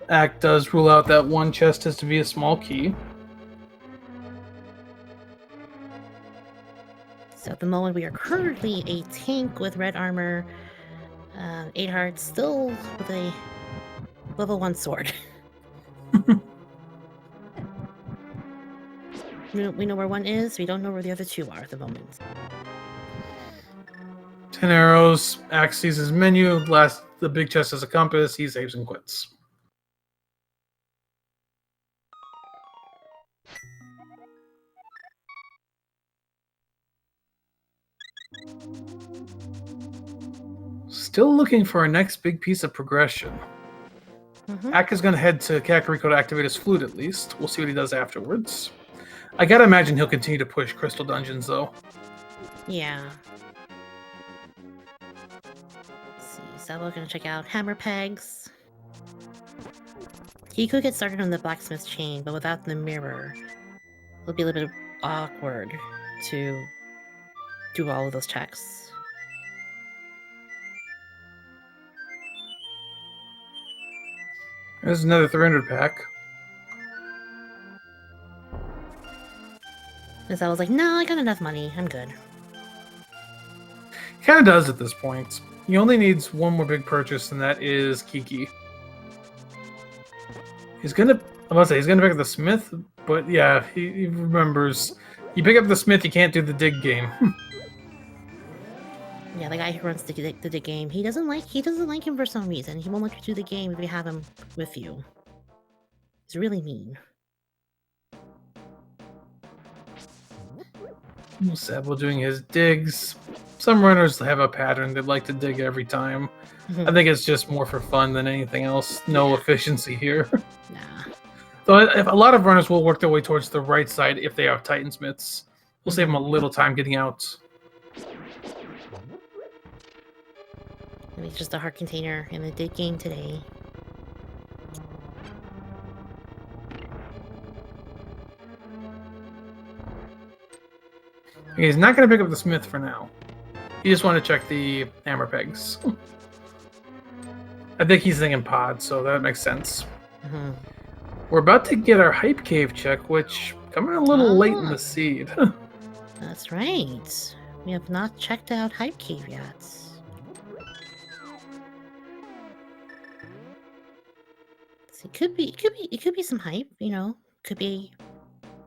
Act does rule out that one chest has to be a small key. So at the moment, we are currently a tank with red armor, 8 hearts, still with a level 1 sword. We know where one is, we don't know where the other 2 are at the moment. 10 arrows. Axe sees his menu. The big chest has a compass. He saves and quits. Still looking for our next big piece of progression. Ack is going to head to Kakariko to activate his flute at least. We'll see what he does afterwards. I gotta imagine he'll continue to push crystal dungeons, though. Yeah. Let's see, so we're going to check out hammer pegs. He could get started on the blacksmith chain, but without the mirror, it'll be a little bit awkward to do all of those checks. There's another 300 pack. And so I was like, no, I got enough money. I'm good. He kind of does at this point. He only needs one more big purchase, and that is Kiki. He's gonna pick up the smith, but yeah, he remembers. You pick up the smith, you can't do the dig game. Yeah, the guy who runs the dig game, he doesn't like him for some reason. He won't let you do the game if you have him with you. He's really mean. Sabo doing his digs. Some runners have a pattern. They'd like to dig every time. I think it's just more for fun than anything else. No efficiency here. Nah. Though if a lot of runners will work their way towards the right side if they have Titansmiths. We'll save them a little time getting out. Maybe it's just a heart container in the dig game today. Okay, he's not going to pick up the smith for now. He just wanted to check the hammer pegs. I think he's thinking pod, so that makes sense. We're about to get our hype cave check, which coming a little late in the seed. That's right. We have not checked out hype cave yet. So it could be some hype, you know. Could be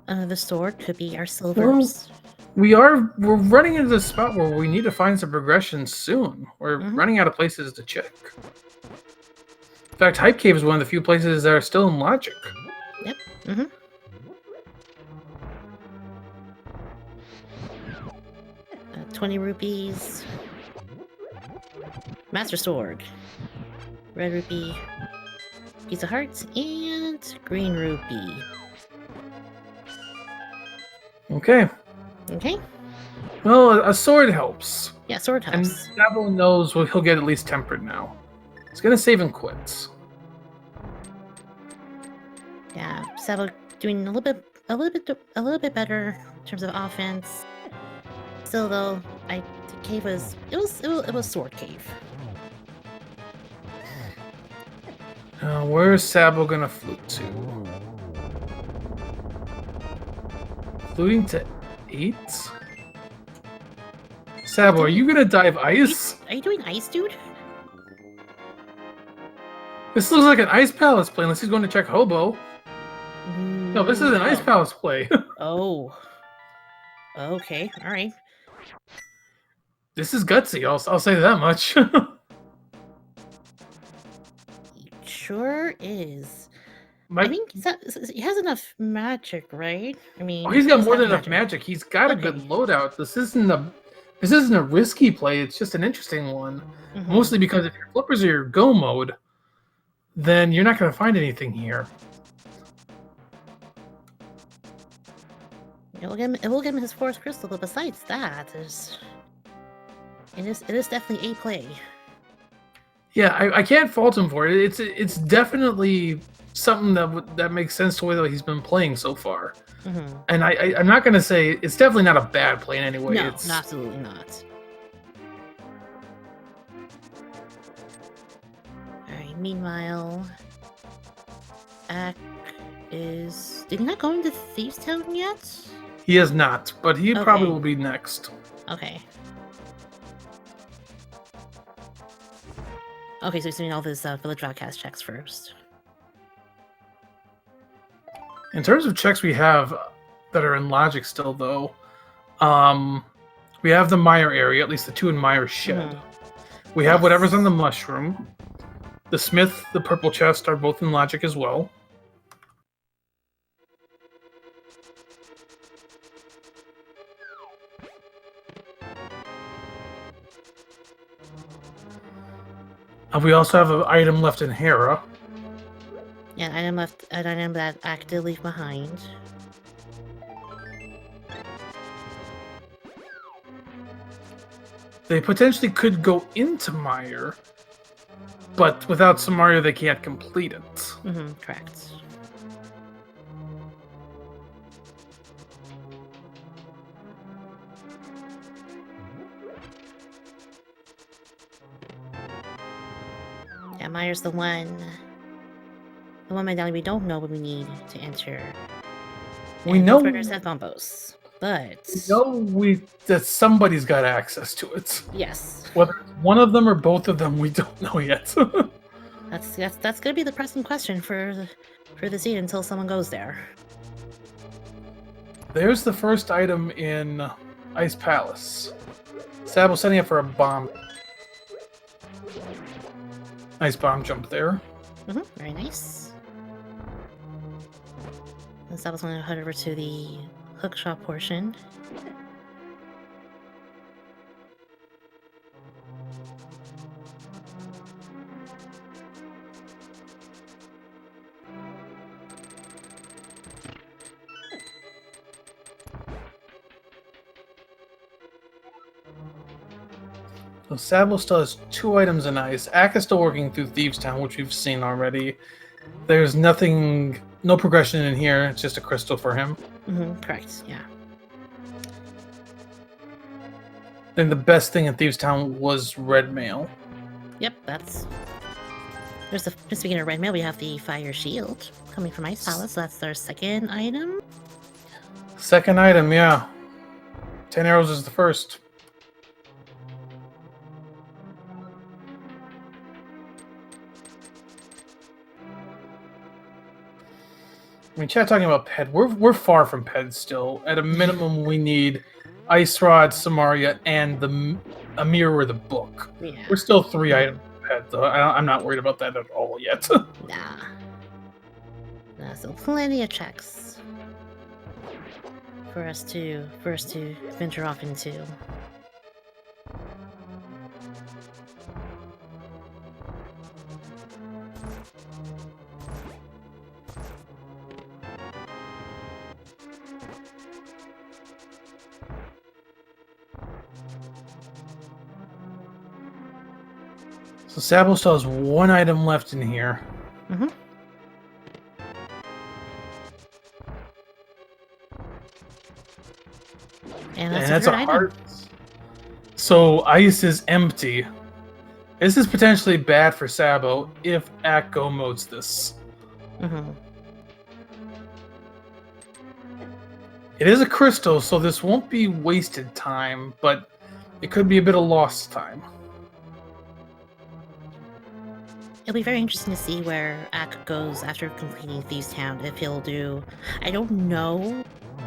the sword, could be our silvers. We're running into the spot where we need to find some progression soon. We're running out of places to check. In fact, Hype Cave is one of the few places that are still in logic. Yep. 20 rupees. Master Sword. Red rupee. Piece of hearts. And green rupee. Okay. Okay. Well, a sword helps. Yeah, sword helps. And Sabo knows he'll get at least tempered now. He's going to save and quit. Yeah, Sabo doing a little bit a little bit better in terms of offense. Still, though, the cave was it was sword cave. Where's Sabo gonna flute to? Fluting to 8? Sabo, are you gonna dive ice? Are you doing ice, dude? This looks like an ice palace play, unless he's going to check Hobo. No, this is an ice palace play. Oh. Okay, alright. This is gutsy, I'll say that much. It sure is. My, I think he has enough magic, right? I mean, he's got more than have enough magic. He's got a good Okay. loadout. This isn't a risky play. It's just an interesting one. Mhm. Mostly because if your flippers are your go mode, then you're not going to find anything here. It will give him his forest crystal, but besides that, it is definitely a play. Yeah, I can't fault him for it. It's definitely something that makes sense to the way that he's been playing so far. Mm-hmm. And I'm not going to say it's definitely not a bad play in any way. No, It's absolutely not. Alright, meanwhile, did he not go into Thieves Town yet? He is not, but he probably Okay. will be next. Okay. Okay, so he's doing all this village broadcast checks first. In terms of checks we have that are in logic still, though, we have the Mire area, at least the two in Mire shed. Mhm. We have whatever's on the mushroom. The smith, the purple chest are both in logic as well. We also have an item left in Hera. Yeah, an item that Ack did leave behind. They potentially could go into Mire, but without Samaria, they can't complete it. Mm-hmm, correct. Yeah, Mire's the one medallion we don't know what we need to enter. We And know both runners have bombos, but that somebody's got access to it. yes, Whether it's one of them or both of them, we don't know yet. that's gonna be the pressing question for the scene until someone goes there. There's the first item in Ice Palace. Sabo setting up for a bomb. Nice bomb jump there. Mm-hmm, very nice. And Sabo's gonna head over to the hook shop portion. So Sabo still has 2 items in ice. Ack is still working through Thieves Town, which we've seen already. There's no progression in here. It's just a crystal for him. Mm-hmm, correct, yeah. Then the best thing in Thieves Town was red mail. Yep, that's... Speaking of red mail, we have the fire shield coming from Ice Palace, so that's our second item. Second item, yeah. 10 arrows is the first. I mean, chat talking about Ped. We're far from Ped still. At a minimum, we need Ice Rod, Samaria, and a mirror or the book. Yeah. We're still 3 items from Ped, though. I'm not worried about that at all yet. Nah. So plenty of checks for us to venture off into. So Sabo still has 1 item left in here. Mm-hmm. And And that's that's a a third item. heart. So ice is empty. This is potentially bad for Sabo if Ack go modes this. Mm-hmm. It is a crystal, so this won't be wasted time, but it could be a bit of lost time. It'll be very interesting to see where Ack goes after completing Thieves Town. If he'll do... I don't know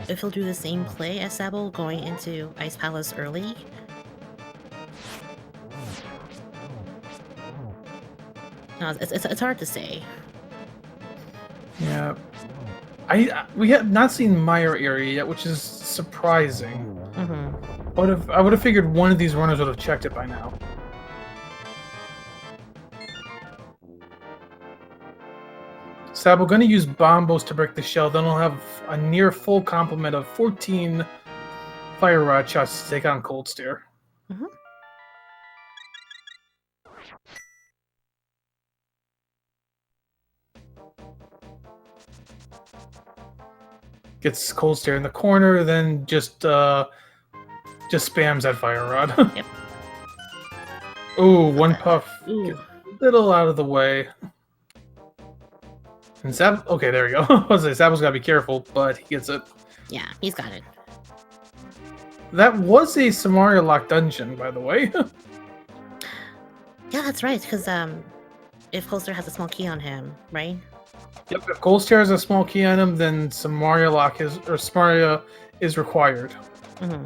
if he'll do the same play as Sabo going into Ice Palace early. No, it's hard to say. Yeah. We have not seen Mire area yet, which is surprising. Mm-hmm. I would have figured one of these runners would have checked it by now. Sabo going to use Bombos to break the shell. Then we'll have a near full complement of 14 Fire Rod shots to take on Cold Stare. Mm-hmm. Gets Cold Stare in the corner, then just spams that Fire Rod. Yep. Ooh, one puff. Ooh. Get a little out of the way. And Sab... Okay, there we go. I was going to say, Sabo's got to be careful, but he gets it. Yeah, he's got it. That was a Samaria lock dungeon, by the way. Yeah, that's right, because if Cold Stare has a small key on him, right? Yep, if Cold Stare has a small key on him, then Samaria lock Samaria is required. Mm-hmm.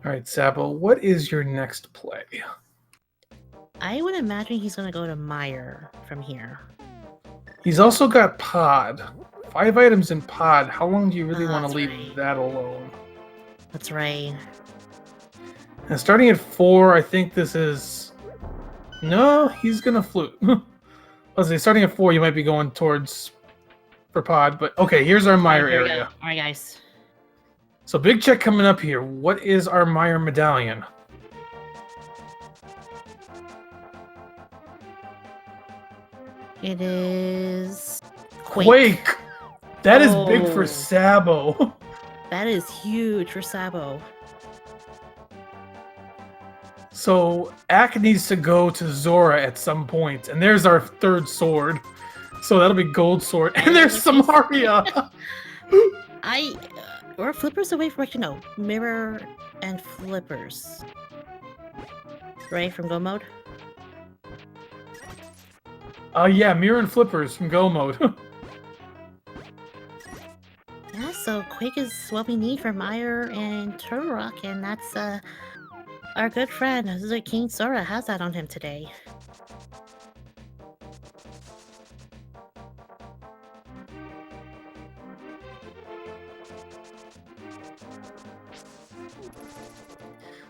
Alright, Sabo, what is your next play? I would imagine he's going to go to Mire from here. He's also got Pod. 5 items in Pod. How long do you really want to leave right. that alone? That's right. And starting at 4, I think this is... No, he's going to flute. Let's say, starting at 4, you might be going towards... for Pod, but okay, here's our Mire area. Alright, guys. So big check coming up here. What is our Mire medallion? It is... Quake! That is big for Oh. Sabo. That is huge for Sabo. So Ack needs to go to Zora at some point, and there's our 3rd sword. So that'll be gold sword. And there's Samaria! We're flippers away from, no, Mirror and flippers. Right, from Go Mode? Yeah, Mire and Flippers from Go Mode. Yeah, so Quake is what we need for Mire and Turtle Rock, and that's our good friend, King Sora, has that on him today.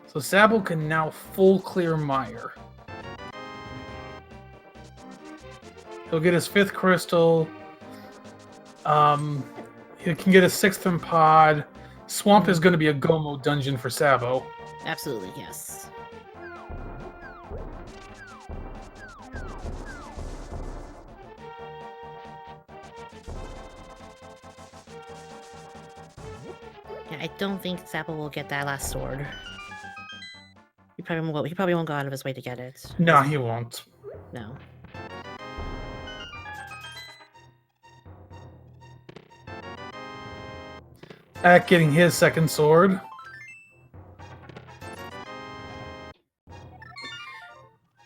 So Sabo can now full clear Mire. He'll get his 5th crystal. He can get a 6th from Pod. Swamp is going to be a Go Mode dungeon for Sabo. Absolutely, yes. Yeah, I don't think Sabo will get that last sword. He probably won't go out of his way to get it. No, he won't. No. Ack getting his 2nd sword.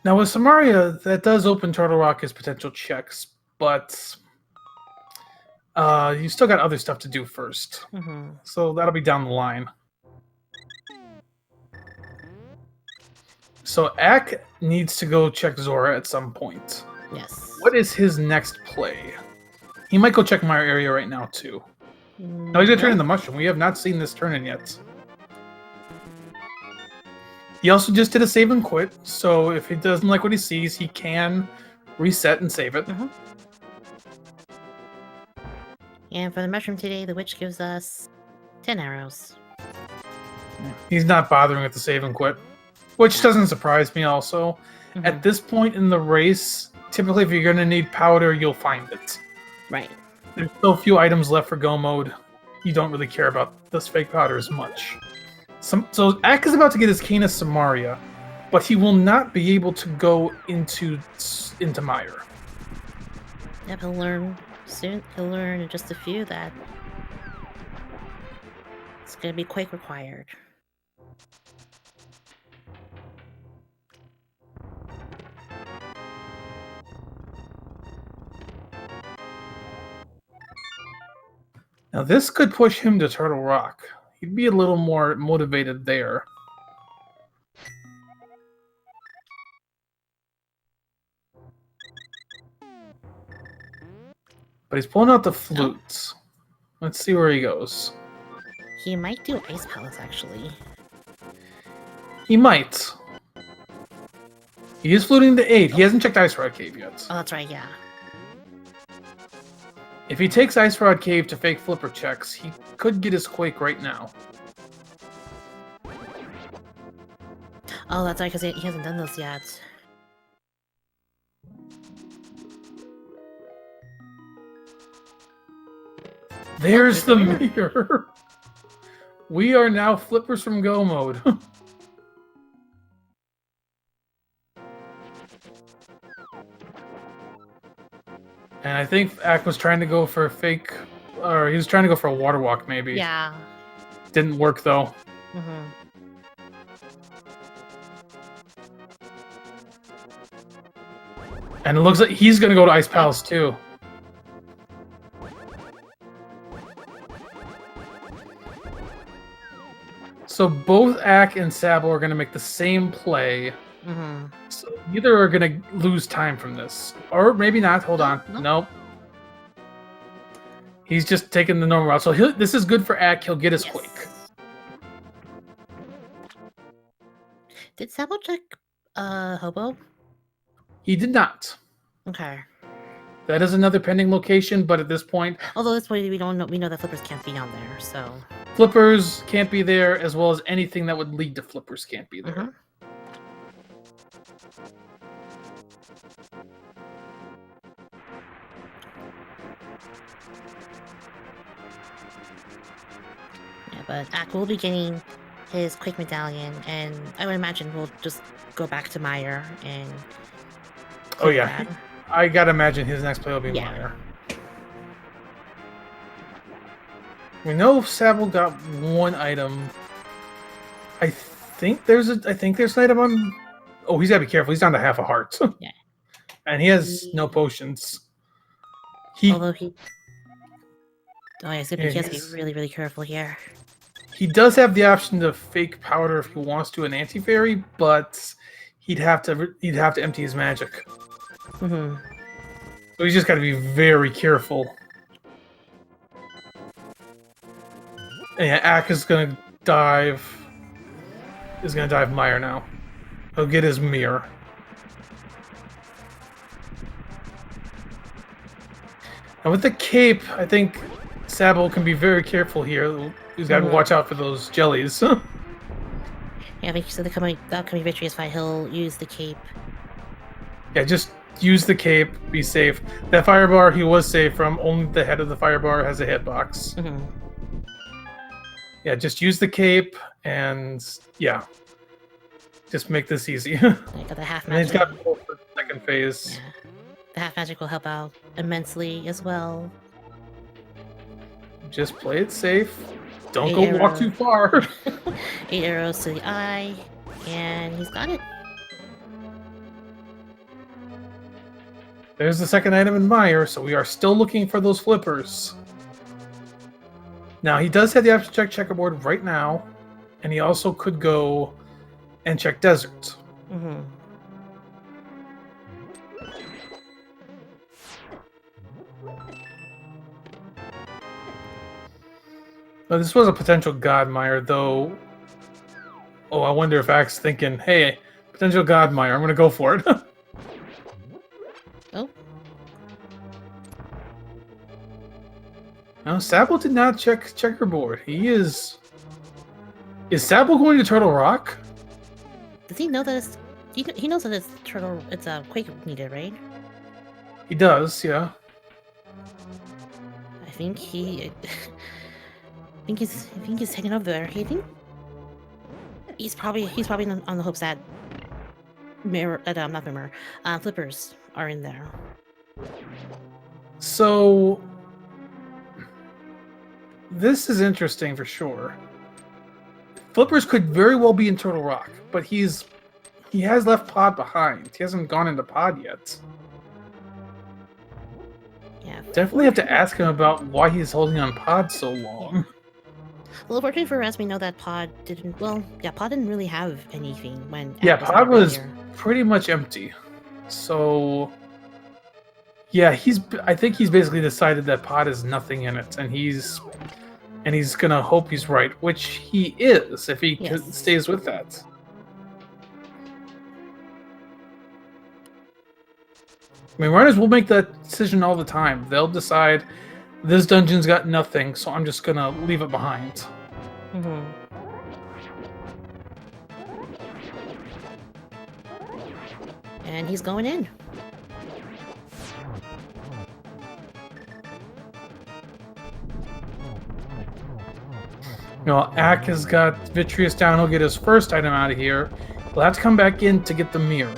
Now with Samaria, that does open Turtle Rock as potential checks, but you still got other stuff to do first. Mm-hmm. So that'll be down the line. So Ack needs to go check Zora at some point. Yes. What is his next play? He might go check Mire area right now, too. No, he's gonna turn in the mushroom. We have not seen this turn in yet. He also just did a save and quit, so if he doesn't like what he sees, he can reset and save it. Mm-hmm. And for the mushroom today, the witch gives us 10 arrows. He's not bothering with the save and quit, which doesn't surprise me also. Mm-hmm. At this point in the race, typically if you're going to need powder, you'll find it. Right. There's so few items left for Go mode. You don't really care about this fake powder as much. So Ack is about to get his Canis Samaria, but he will not be able to go into Mire. Yep, he'll learn soon. He'll learn in just a few that it's going to be Quake required. Now this could push him to Turtle Rock. He'd be a little more motivated there. But he's pulling out the flutes. Let's see where he goes. He might do Ice Palace, actually. He might. He is fluting to 8. He hasn't checked Ice Rod Cave yet. Oh, that's right, yeah. If he takes Ice Rod Cave to fake flipper checks, he could get his Quake right now. Oh, that's right, because he hasn't done those yet. There's the mirror. We are now flippers from Go mode. And I think Ack was trying to go for a fake, or he was trying to go for a water walk, maybe. Yeah. Didn't work though. Mm-hmm. And it looks like he's gonna go to Ice Palace too. So both Ack and Sabo are gonna make the same play. Mm-hmm. So either are gonna lose time from this, or maybe not. Hold on, nope. He's just taking the normal route. So this is good for Ack. He'll get his Quake. Did Sabo check Hobo? He did not. Okay. That is another pending location, but at this point, although this way we don't know, we know that flippers can't be on there, so flippers can't be there, as well as anything that would lead to flippers can't be there. Mm-hmm. Yeah, but Ack will be getting his Quake Medallion, and I would imagine we'll just go back to Mire and. Oh yeah, I gotta imagine his next play will be Mire. We know Sabo got one item. I think there's an item on. Oh, he's gotta be careful. He's down to half a heart. Yeah. And he has no potions. Although he. Oh, yeah, he has to be really, really careful here. He does have the option to fake powder if he wants to an anti-fairy, but he'd have to empty his magic. Mm-hmm. So he's just got to be very careful. And yeah, Ack is gonna dive. Is gonna dive Mire now. He'll get his mirror. Now with the cape, I think Sabo can be very careful here. He's got to watch out for those jellies. Yeah, I think so. The upcoming victory is fine. He'll use the cape. Yeah, just use the cape. Be safe. That fire bar he was safe from. Only the head of the fire bar has a hitbox. Mm-hmm. Yeah, just use the cape and yeah, just make this easy. Yeah, got the half magic. And he's got both for the second phase. Yeah. The half magic will help out immensely as well. Just play it safe. Don't go walk too far. 8 arrows to the eye, and he's got it. There's the second item in Mire, so we are still looking for those flippers. Now, he does have the option to check checkerboard right now, and he also could go and check desert. Mm-hmm. Now, this was a potential God Mire, though. Oh, I wonder if Ack's thinking, hey, potential God Mire, I'm going to go for it. Oh. No, Sabo did not check checkerboard. He is... Is Sabo going to Turtle Rock? Does he know that it's... He knows that it's turtle... It's a Quake needed, right? He does, yeah. think I think he's taking over there. I think he's probably on the hopes that flippers are in there. So this is interesting for sure. Flippers could very well be in Turtle Rock, but he has left Pod behind. He hasn't gone into Pod yet. Yeah. Definitely have to ask him about why he's holding on Pod so long. Well, fortunately for us, we know that Pod didn't. Well, yeah, Pod didn't really have anything when. Yeah, Ack Pod was here. pretty much empty. So, yeah, I think he's basically decided that Pod is nothing in it, and he's gonna hope he's right, which he is if he stays with that. I mean, runners will make that decision all the time. They'll decide this dungeon's got nothing, so I'm just gonna leave it behind. Mm-hmm. And he's going in. You know, Ack has got Vitreous down. He'll get his first item out of here. He'll have to come back in to get the Mire.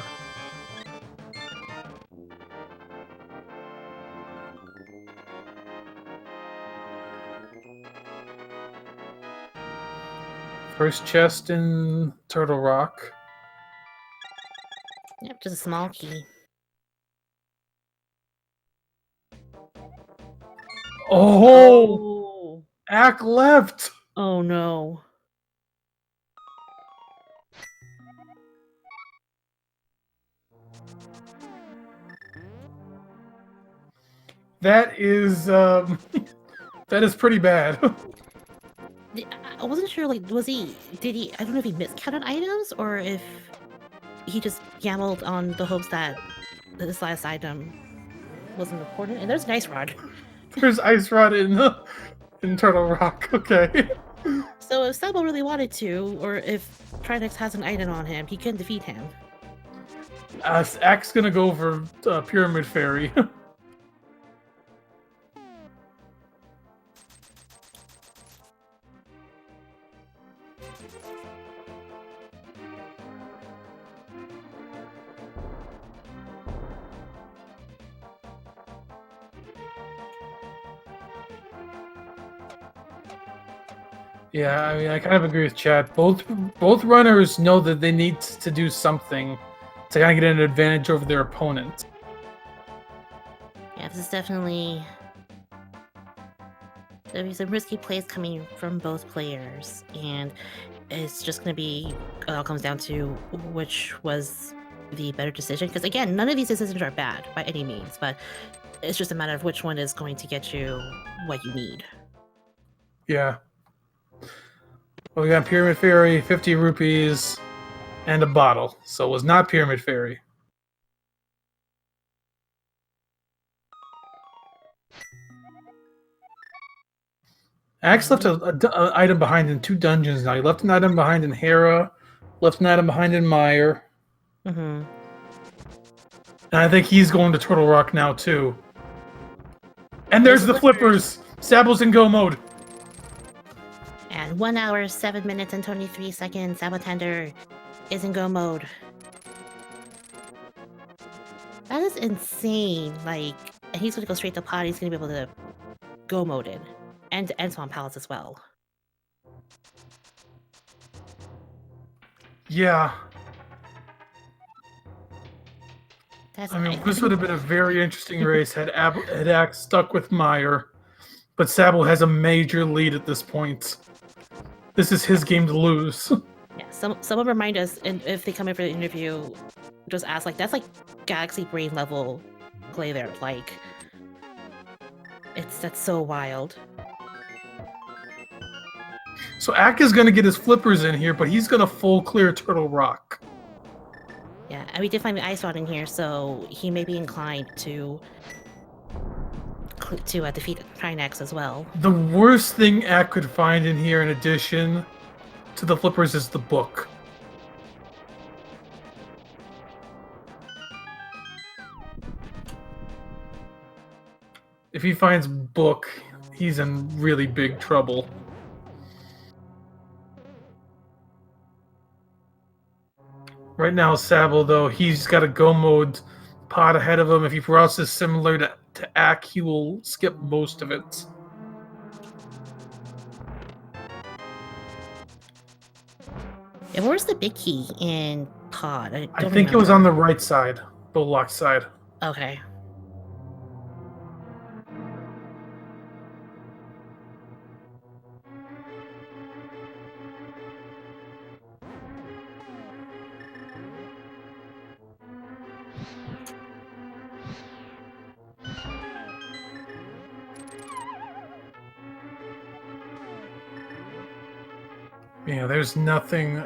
First chest in Turtle Rock. Yep, just a small key. Oh! Ack left! Oh no. That is, that is pretty bad. I wasn't sure, like, I don't know if he miscounted items or if he just gambled on the hopes that this last item wasn't important. And there's an ice rod. There's ice rod in Turtle Rock, okay. So if Sabo really wanted to, or if Trinex has an item on him, he can defeat him. Ack's gonna go for Pyramid Fairy. Yeah, I mean, I kind of agree with Chad. Both runners know that they need to do something to kind of get an advantage over their opponent. Yeah, this is definitely... There's a risky plays coming from both players, and it's just going to be... It all comes down to which was the better decision. Because again, none of these decisions are bad by any means, but it's just a matter of which one is going to get you what you need. Yeah. Well, we got Pyramid Fairy, 50 rupees, and a bottle. So it was not Pyramid Fairy. Axe left an item behind in 2 dungeons now. He left an item behind in Hera, left an item behind in Mire. Mm-hmm. And I think he's going to Turtle Rock now, too. And there's the flippers! Sabo's in go mode. And 1 hour, 7 minutes, and 23 seconds, sab0tender is in go mode. That is insane. Like, and he's going to go straight to Pod. He's going to be able to go mode in. And Swan Palace as well. Yeah. That's I mean, this would have been a very interesting race had Axe stuck with Mire. But Sabo has a major lead at this point. This is his game to lose. Yeah, someone remind us, and if they come in for the interview, just ask, like, that's like Galaxy Brain level play there. Like, that's so wild. So Ack is going to get his flippers in here, but he's going to full clear Turtle Rock. Yeah, and we did find the ice rod in here, so he may be inclined to defeat Trinex as well. The worst thing Ack could find in here, in addition to the flippers, is the book. If he finds book, he's in really big trouble. Right now, Sabo, though, he's got a go mode pod ahead of him. If he processes similar to Ack, he will skip most of it. Yeah, where's the big key in pod? I think it was on the right side, the lock side. Okay. Yeah, there's nothing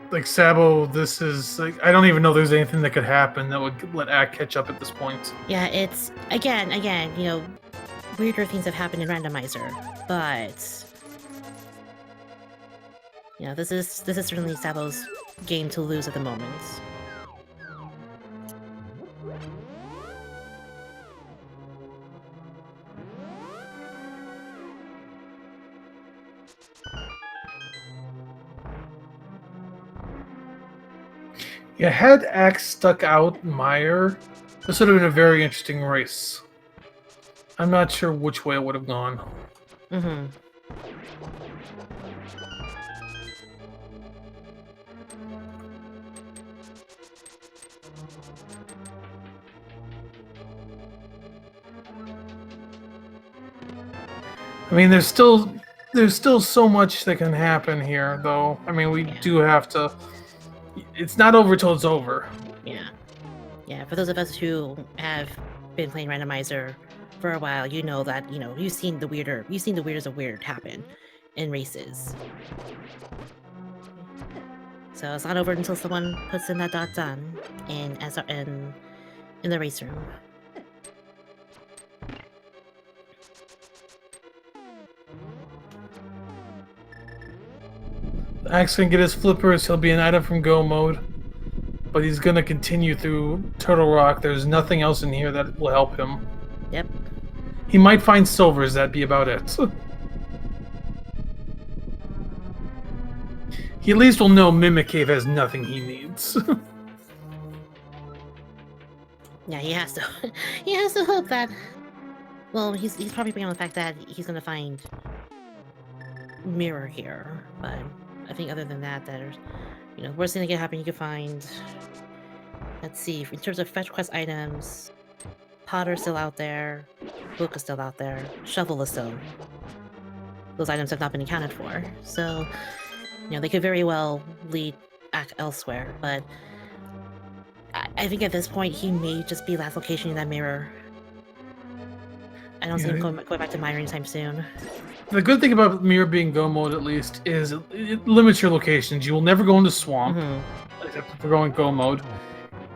like Sabo. This is like I don't even know there's anything that could happen that would let Ack catch up at this point. Yeah, it's again, you know, weirder things have happened in Randomizer, but you know, this is certainly Sabo's game to lose at the moment. Yeah, had Axe stuck out Mire, this would have been a very interesting race. I'm not sure which way it would have gone. Mm-hmm. I mean, there's still so much that can happen here, though. I mean, we do have to. It's not over till it's over. Yeah. Yeah, for those of us who have been playing Randomizer for a while, you know that, you know, you've seen the weirdest of weird happen in races. So it's not over until someone puts in that .done in the race room. Axe can get his flippers, he'll be an item from go mode. But he's gonna continue through Turtle Rock. There's nothing else in here that will help him. Yep. He might find silvers, that'd be about it. He at least will know Mimic Cave has nothing he needs. Yeah, he has to. He has to hope that. Well, he's probably bringing on the fact that he's gonna find Mire here, but I think other than that, there's, you know, worst thing that can happen. You can find. Let's see. In terms of fetch quest items, Potter's still out there. Book is still out there. Shovel is still. Those items have not been accounted for, so you know they could very well lead back elsewhere. But I think at this point he may just be last location in that mirror. I don't see him going back to Mire anytime soon. The good thing about Mire being go mode, at least, is it limits your locations. You will never go into Swamp, except if we're going go mode.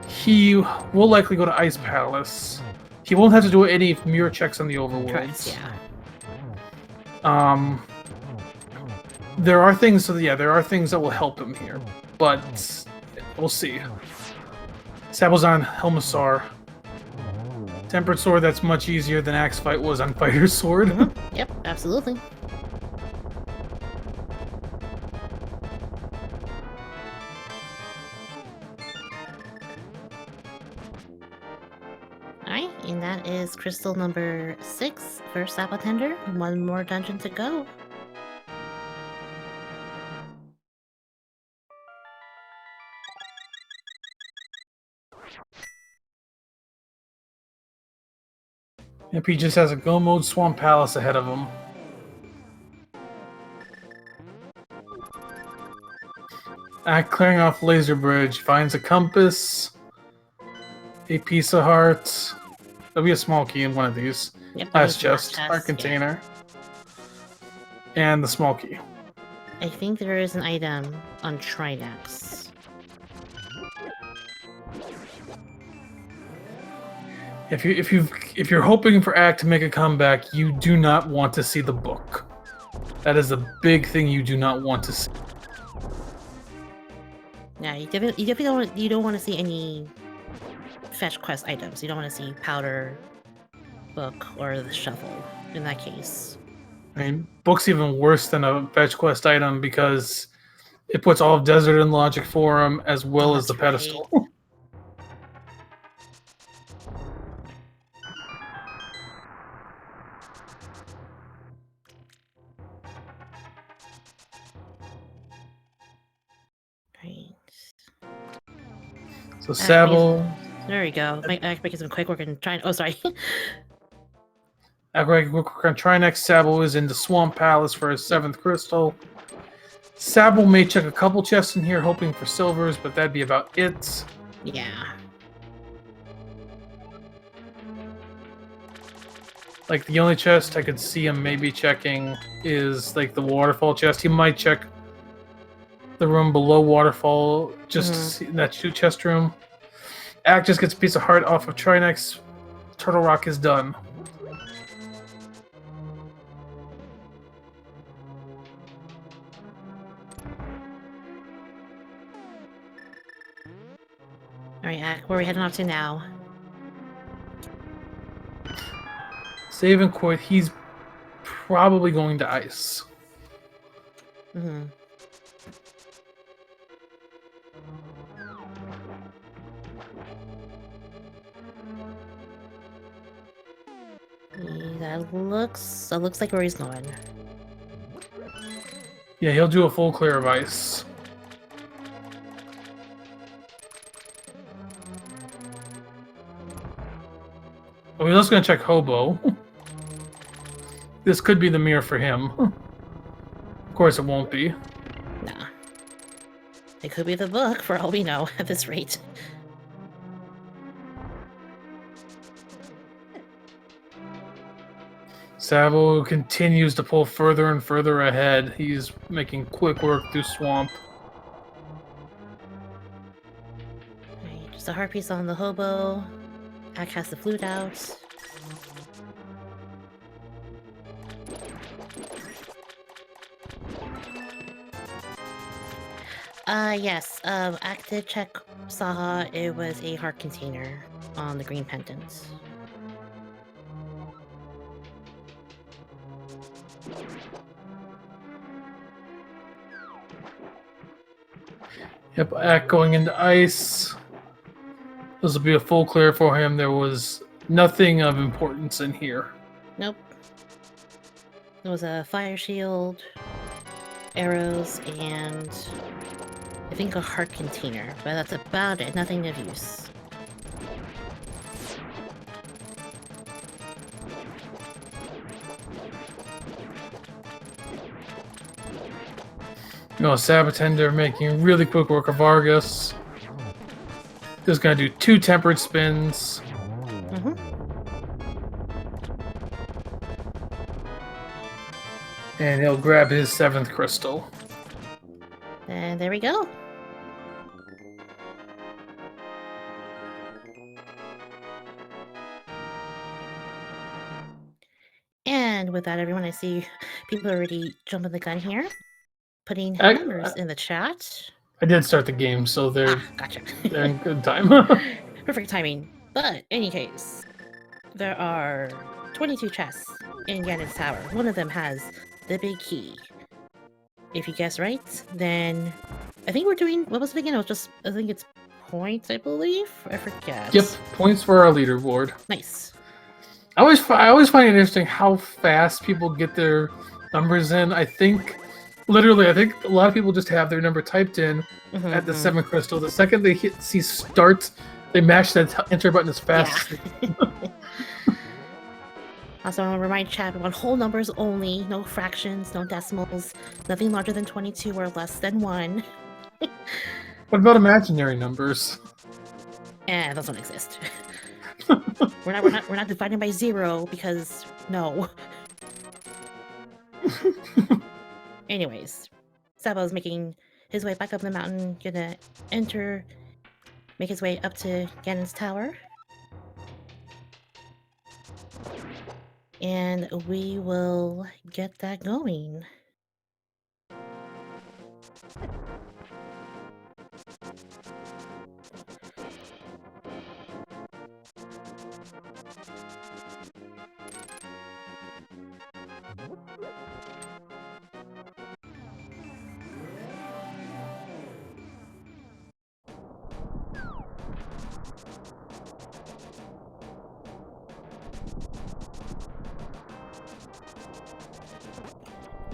He will likely go to Ice Palace. He won't have to do any Mire checks on the Overworlds. Yeah. There are things. So yeah, there are things that will help him here, but we'll see. Sabo's on Helmasaur. Tempered Sword, that's much easier than Axe Fight was on Fighter's Sword. Yep, absolutely. Alright, and that is crystal number 6 for sab0tender. One more dungeon to go. Yep, he just has a go mode Swamp Palace ahead of him. Clearing off Laser Bridge, finds a compass, a piece of heart. There'll be a small key in one of these. Yep, Last chest, heart container, and the small key. I think there is an item on Trinex. If you're hoping for Ack to make a comeback, you do not want to see the book. That is a big thing you do not want to see. Yeah, you definitely don't want to see any fetch quest items. You don't want to see powder, book, or the shovel in that case. I mean, book's even worse than a fetch quest item because it puts all of Desert in logic for him as well as the that's right. pedestal. Right. So Sab0. There we go. Make some quick work and try. Oh, sorry. We're going to try next. Sab0 is in the Swamp Palace for his 7th crystal. Sab0 may check a couple chests in here hoping for silvers, but that'd be about it. Yeah. Like, the only chest I could see him maybe checking is, like, the waterfall chest. He might check the room below waterfall just to see that chest room. Ack just gets a piece of heart off of Trinex. Turtle Rock is done. Alright, Ack, where are we heading off to now? Save and quit. He's probably going to ice. Mm-hmm. That looks like where he's going. Yeah, he'll do a full clear of ice. Oh, he's also going to check Hobo. This could be the mirror for him. Of course it won't be. Nah. It could be the book, for all we know, at this rate. Sab0 continues to pull further and further ahead. He's making quick work through Swamp. Right, just a heart piece on the hobo. Ack has the flute out. Yes, Ack did check Saha. It was a heart container on the green pendant. Yep, Ack going into ice. This will be a full clear for him. There was nothing of importance in here. Nope. There was a fire shield, arrows, and I think a heart container, but that's about it. Nothing of use. You know, sab0tender making really quick work of Vargas. Just gonna do 2 tempered spins. Mm-hmm. And he'll grab his 7th crystal. And there we go. And with that, everyone, I see people already jumping the gun here, putting numbers in the chat. I did start the game, so they're gotcha. they're in good time. Perfect timing. But in any case, there are 22 chests in Ganon's tower. One of them has the big key. If you guess right, then I think we're doing, what was it again? It was just, I think it's points, I believe. I forget. Yep, points for our leaderboard. Nice. I always find it interesting how fast people get their numbers in. I think a lot of people just have their number typed in at the 7th crystal. The second they see start, they mash that enter button as fast. Yeah. Also, I want to remind chat, everyone, whole numbers only, no fractions, no decimals, nothing larger than 22 or less than 1. What about imaginary numbers? Those don't exist. we're not dividing by 0 because no. Anyways, Sab0's making his way back up the mountain, gonna make his way up to Ganon's tower. And we will get that going.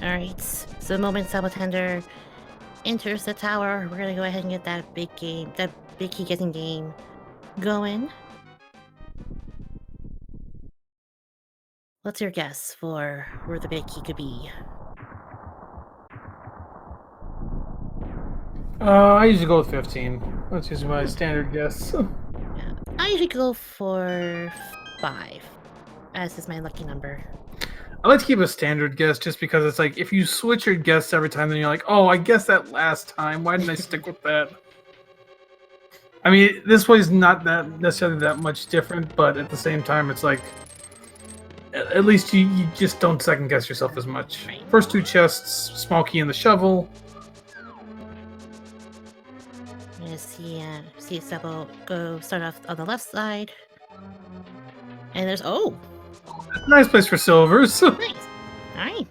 Alright, so the moment sab0tender enters the tower, we're gonna go ahead and get that big key getting game going. What's your guess for where the big key could be? I usually go with 15. That's usually my standard guess. Yeah, I usually go for 5, as is my lucky number. I like to keep a standard guess just because it's like if you switch your guess every time, then you're like, oh, I guessed that last time. Why didn't I stick with that? I mean, this way's not that necessarily that much different, but at the same time, it's like at least you just don't second guess yourself as much. Right. First 2 chests, small key in the shovel. I'm gonna see Sabo go start off on the left side, and there's Nice place for silvers. nice. All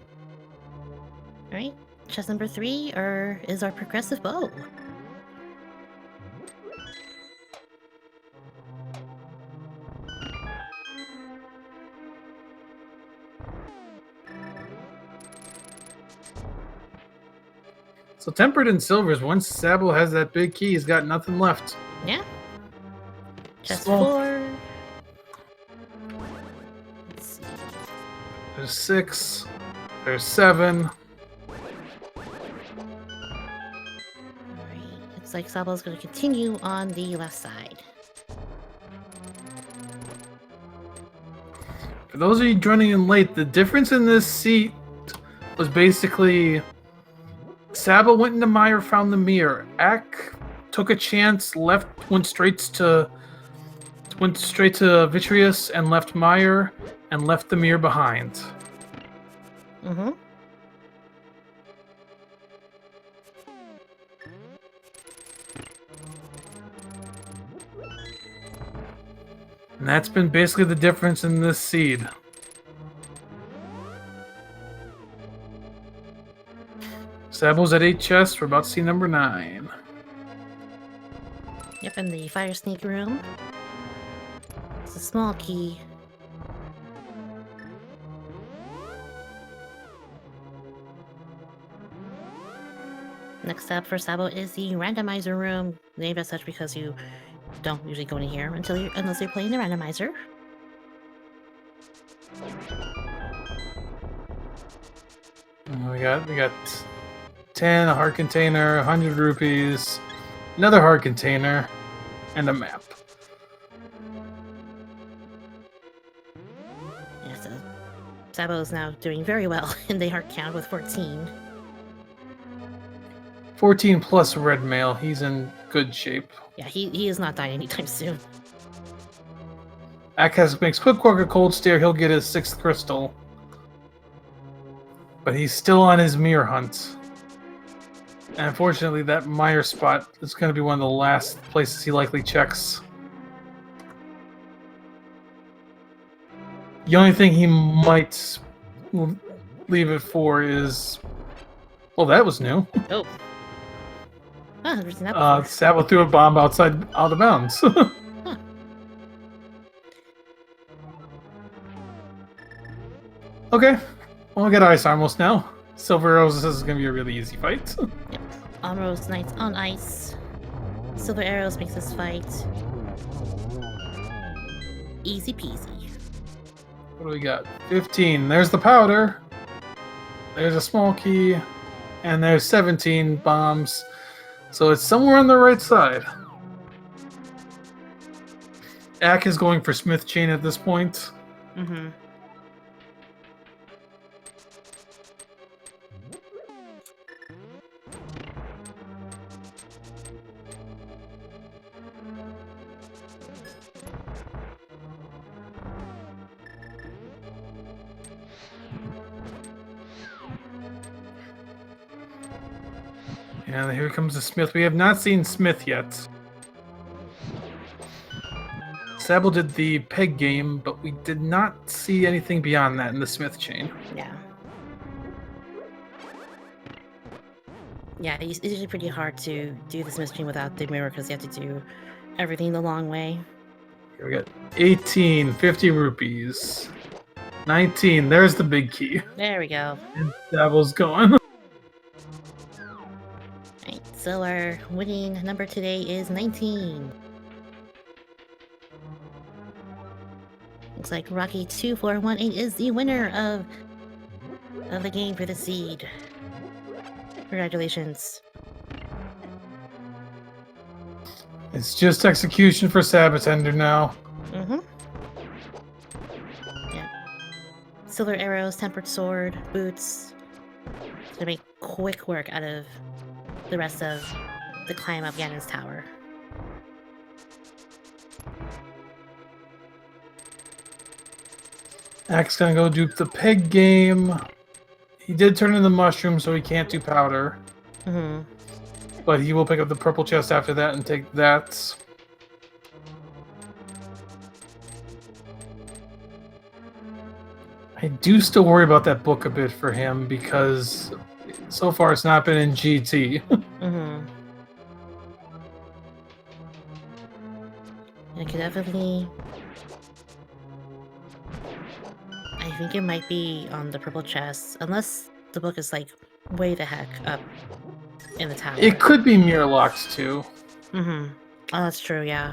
right. Chest number 3 is our progressive bow. So tempered in silvers. Once Sabo has that big key, he's got nothing left. Yeah. Chest Small. 4. Let's see. There's 6. There's 7. Alright, looks like Sabo's going to continue on the left side. For those of you joining in late, the difference in this seat was basically Sabo went into Mire, found the Mire. Ack took a chance, went straight to Vitreous and left Mire and left the Mire behind. Mm-hmm. And that's been basically the difference in this seed. Sabo's at 8 chests. We're about to see number 9. Yep, in the fire sneak room. It's a small key. Next up for Sabo is the randomizer room, named as such because you don't usually go in here unless you're playing the randomizer. We got 10, a hard container, 100 rupees, another hard container, and a map. Yeah, so Sabo is now doing very well in the heart count with 14. 14 plus red mail. He's in good shape. Yeah, he is not dying anytime soon. Ack makes quick work of cold stare. He'll get his 6th crystal. But he's still on his Mire hunt. And unfortunately, that Mire spot is going to be one of the last places he likely checks. The only thing he might leave it for is... Well, that was new. Oh. Ah, I've written that before. Sabo threw a bomb out of bounds. Huh. Okay. Well, we got Ice Armos now. Silver Arrows, this is going to be a really easy fight. Yep. Armros Knights on ice. Silver Arrows makes this fight easy peasy. What do we got? 15. There's the powder. There's a small key. And there's 17 bombs. So it's somewhere on the right side. Ack is going for Smith Chain at this point. Mm-hmm. And here comes the Smith. We have not seen Smith yet. Sabo did the peg game, but we did not see anything beyond that in the Smith chain. Yeah. Yeah, it's usually pretty hard to do this mystery without the mirror because you have to do everything the long way. Here we got 18, 50 rupees. 19, there's the big key. There we go. And Dabble's going. Right, so our winning number today is 19. Looks like Rocky2418 is the winner of the game for the seed. Congratulations. It's just execution for sab0tender now. Mm-hmm. Yeah. Silver arrows, tempered sword, boots. It's gonna make quick work out of the rest of the climb up Ganon's tower. Ack's gonna go dupe the pig game. He did turn into the mushroom, so he can't do powder. Mm-hmm. But he will pick up the purple chest after that and take that. I do still worry about that book a bit for him because so far it's not been in GT. Mm-hmm. I could definitely... I think it might be on the purple chest, unless the book is like way the heck up in the tower. It could be mirror locked too. Mm-hmm. Oh, that's true, yeah.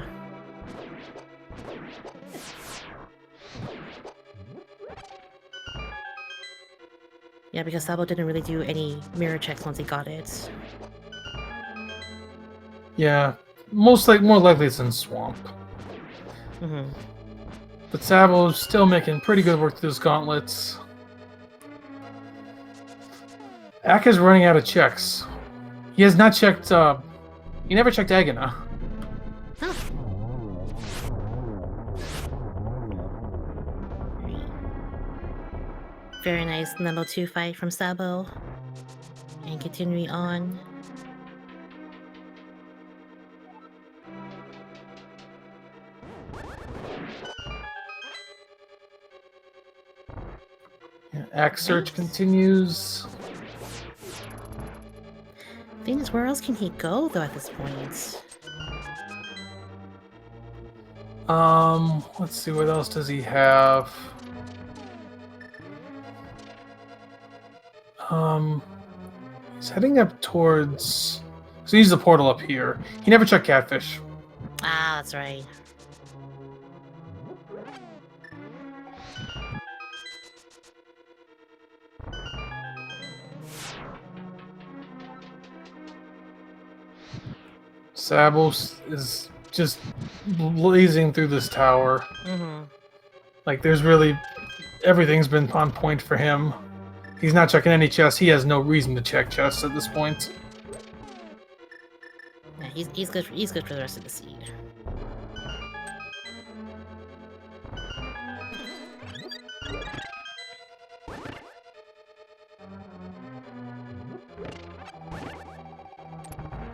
Yeah, because Sabo didn't really do any mirror checks once he got it. Yeah, more likely it's in swamp. Mm-hmm. But Sabo's still making pretty good work through his gauntlets. Ack is running out of checks. He has not checked, he never checked Agana. Oh. Very nice level 2 fight from Sabo. And continuing on. Ack search continues. Thing is, where else can he go though at this point? Let's see, what else does he have? He's heading up towards... So he's the portal up here. He never checked Catfish. Ah, that's right. Sabo is just blazing through this tower. Mm-hmm. Like, there's really... Everything's been on point for him. He's not checking any chests. He has no reason to check chests at this point. Yeah, he's good. He's good for the rest of the seed.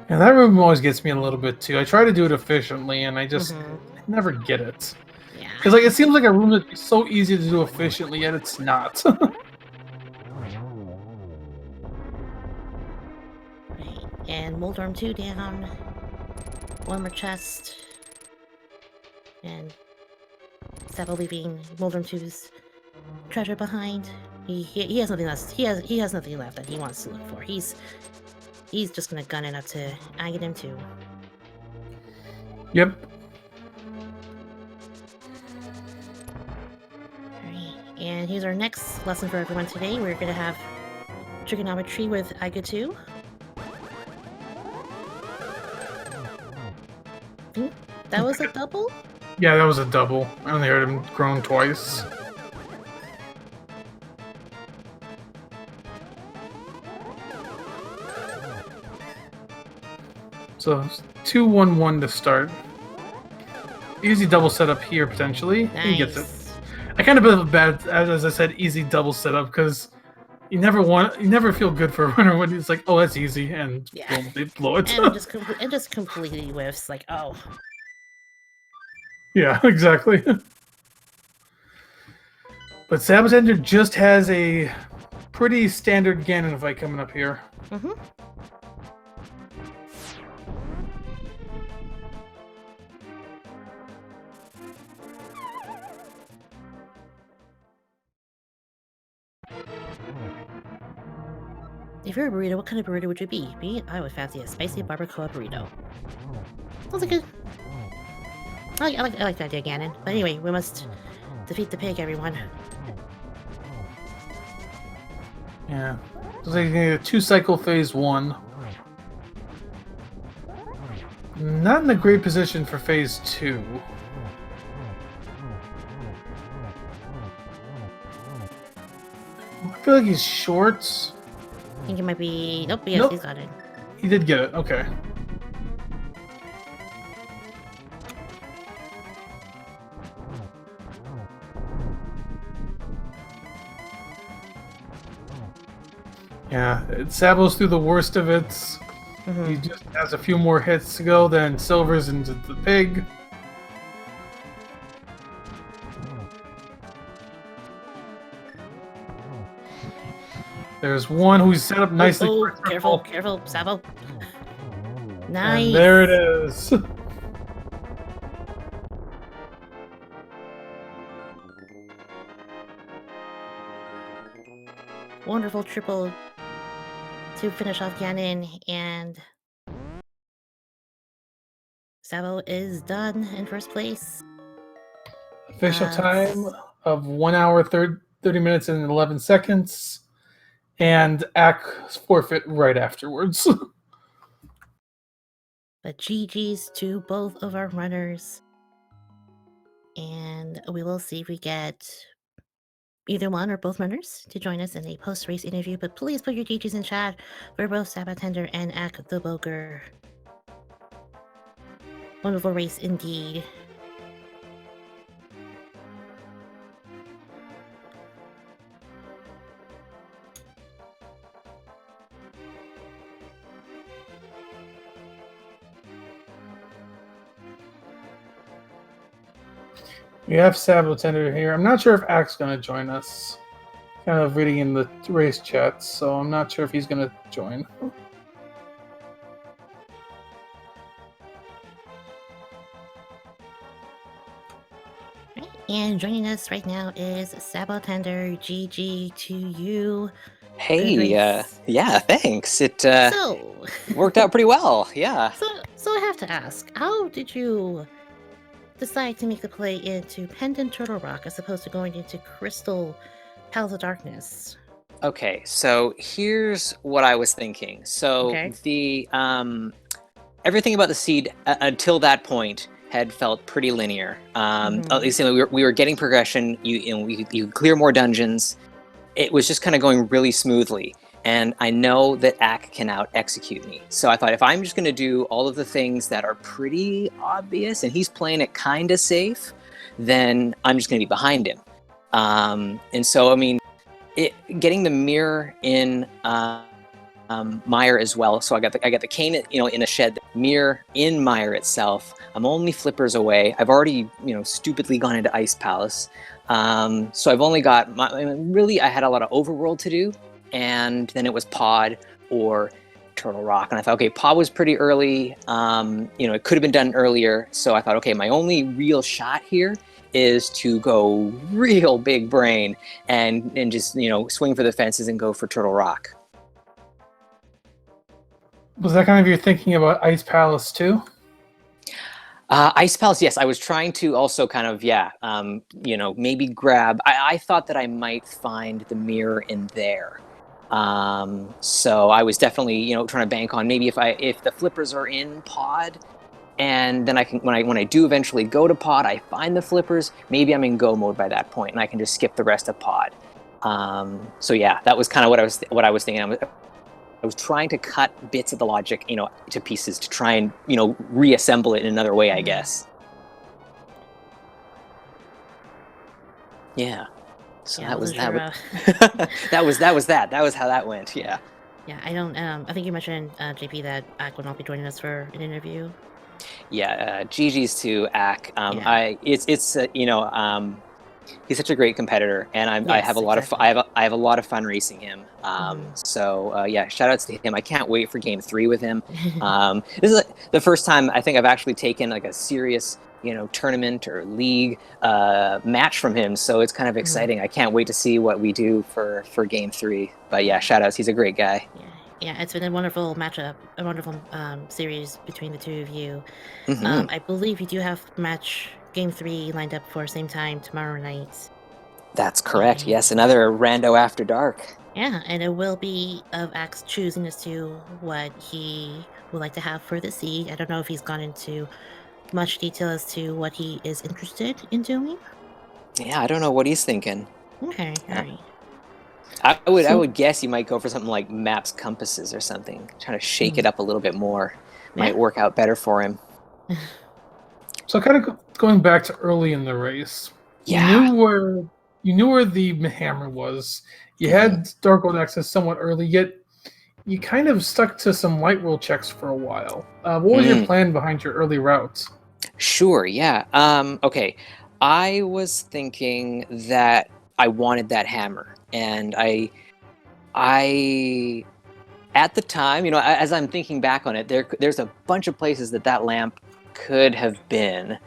And that room always gets me a little bit too. I try to do it efficiently, and I just never get it. Yeah. Because like it seems like a room that's so easy to do efficiently, yet it's not. Right. And Moldorm 2 down. One more chest. And Sabo leaving Moldorm 2's treasure behind. He has nothing else. He has nothing left that he wants to look for. He's just gonna gun it up to Aghanim 2. Yep. Alright, and here's our next lesson for everyone today. We're gonna have trigonometry with Aga 2. That was a double? Yeah, that was a double. I only heard him groan twice. So 2-1-1 to start. Easy double setup here potentially. Nice. He gets it. I kind of feel bad, as I said, easy double setup because you never feel good for a runner when it's like, oh, that's easy, and Yeah. boom, they blow it. And it just completely whiffs, like, oh. Yeah, exactly. But sab0tender just has a pretty standard Ganon fight coming up here. Mm-hmm. If you're a burrito, what kind of burrito would you be? Me, I would fancy a spicy barbacoa burrito. Sounds like good. I like that idea, Ganon. But anyway, we must defeat the pig, everyone. Yeah. So they can get a 2-cycle phase 1. Not in a great position for phase 2. I feel like he's short. I think it might be... Nope, yes, Nope. he's got it. He did get it, okay. Yeah, Sabo's through the worst of it. He just has a few more hits to go, then Silver's into the pig. There's one who's set up nicely. Oh, careful, Sabo. Nice. And there it is. Wonderful triple to finish off Ganon, and Sabo is done in first place. Official time of 1 hour, 30 minutes, and 11 seconds. And Ack forfeit right afterwards. But GG's to both of our runners. And we will see if we get either one or both runners to join us in a post-race interview. But please put your GG's in chat for both sab0tender and Acktheboker. Wonderful race indeed. We have sab0tender here. I'm not sure if Ack's going to join us. Kind of reading in the race chats, so I'm not sure if he's going to join. And joining us right now is sab0tender. GG to you. Hey, yeah, thanks. It So worked out pretty well. Yeah. So I have to ask, how did you decide to make the play into Pendant Turtle Rock as opposed to going into Crystal Palace of Darkness? Okay, so here's what I was thinking. So Okay. the everything about the seed until that point had felt pretty linear. At least we were getting progression. You clear more dungeons. It was just kind of going really smoothly. And I know that Ack can out execute me. So I thought if I'm just going to do all of the things that are pretty obvious and he's playing it kind of safe, then I'm just going to be behind him. And so, I mean, getting the Mire in Mire as well. So I got the cane, in a shed. Mire in Mire itself. I'm only flippers away. I've already, stupidly gone into Ice Palace. So I've only got I had a lot of Overworld to do. And then it was Pod or Turtle Rock. And I thought, okay, Pod was pretty early. It could have been done earlier. So I thought, okay, my only real shot here is to go real big brain and just, swing for the fences and go for Turtle Rock. Was that kind of your thinking about Ice Palace too? Ice Palace, yes. I was trying to also kind of, maybe grab... I thought that I might find the Mire in there. So I was definitely, trying to bank on maybe if the flippers are in Pod, and then I can when I do eventually go to Pod, I find the flippers. Maybe I'm in go mode by that point, and I can just skip the rest of Pod. So yeah, that was kind of what I was thinking. I was trying to cut bits of the logic, to pieces to try and reassemble it in another way, I guess. Yeah. So Yeah, that was those that. That was how that went. Yeah. Yeah, I don't. I think you mentioned JP that Ack would not be joining us for an interview. Yeah. GG's to Ack. Yeah. He's such a great competitor, and I have a lot of I have a lot of fun racing him. So shout outs to him. I can't wait for game 3 with him. This is the first time I think I've actually taken like a serious tournament or league match from him, so it's kind of exciting. I can't wait to see what we do for game 3. But yeah, shout outs, he's a great guy. Yeah, Yeah, it's been a wonderful matchup, a wonderful series between the two of you. Mhm. I believe you do have game 3 lined up for same time tomorrow night. That's correct. Yeah. Yes, another rando after dark. Yeah, and it will be of Axe choosing as to what he would like to have for the seed. I don't know if he's gone into much detail as to what he is interested in doing. Yeah, I don't know what he's thinking. Okay, Yeah. all right. I would guess you might go for something like maps, compasses, or something. Trying to shake it up a little bit more might work out better for him. So kind of going back to early in the race, Yeah. you knew where the hammer was. You had Dark World access somewhat early, yet you kind of stuck to some light world checks for a while. What was your plan behind your early routes? Sure, yeah. Okay. I was thinking that I wanted that hammer, and I at the time, you know, as I'm thinking back on it, there's a bunch of places that lamp could have been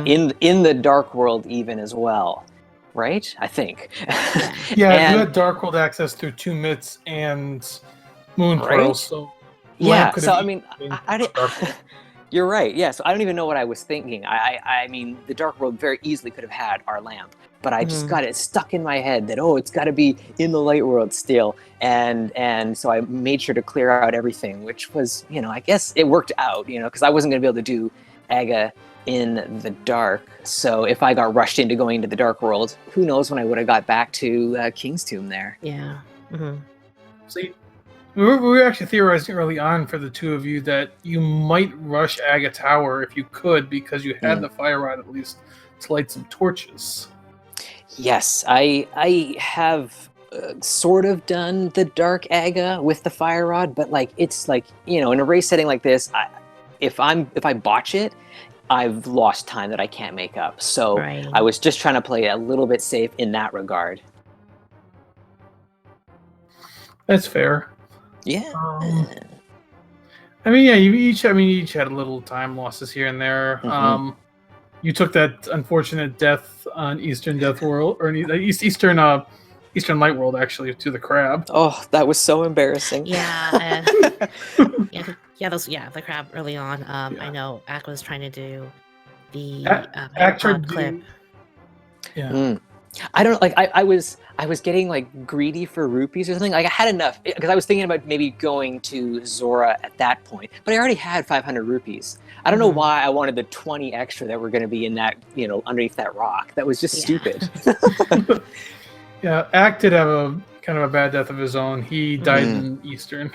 in the Dark World even as well, right? I think. Yeah, And, you had Dark World access through 2 Myths and Moon Right? Pearl, so yeah. could So have I mean, I did. you're right. Yeah. So I don't even know what I was thinking. I mean, the Dark World very easily could have had our lamp, but I just got it stuck in my head that it's got to be in the Light World still, and so I made sure to clear out everything, which was, you know, I guess it worked out, you know, because I wasn't going to be able to do Aga in the dark. So if I got rushed into going into the Dark World, who knows when I would have got back to King's Tomb there. Yeah. See, we were actually theorizing early on for the two of you that you might rush Aga Tower if you could, because you had the fire rod at least to light some torches. Yes, I have sort of done the Dark Aga with the fire rod, but like it's like, you know, in a race setting like this, if I botch it, I've lost time that I can't make up. So I was just trying to play it a little bit safe in that regard. That's fair. Yeah. I mean, yeah, you each had a little time losses here and there. You took that unfortunate death on Eastern Death World, or Eastern Light World, actually, to the crab. Oh, that was so embarrassing. Yeah. The crab early on. I know Ack was trying to do the clip. Yeah. I don't like. I was getting like greedy for rupees or something. Like I had enough because I was thinking about maybe going to Zora at that point, but I already had 500 rupees. I don't know why I wanted the 20 extra that were going to be in that, you know, underneath that rock. That was just stupid. Yeah, Ack did have a kind of a bad death of his own. He died in Eastern.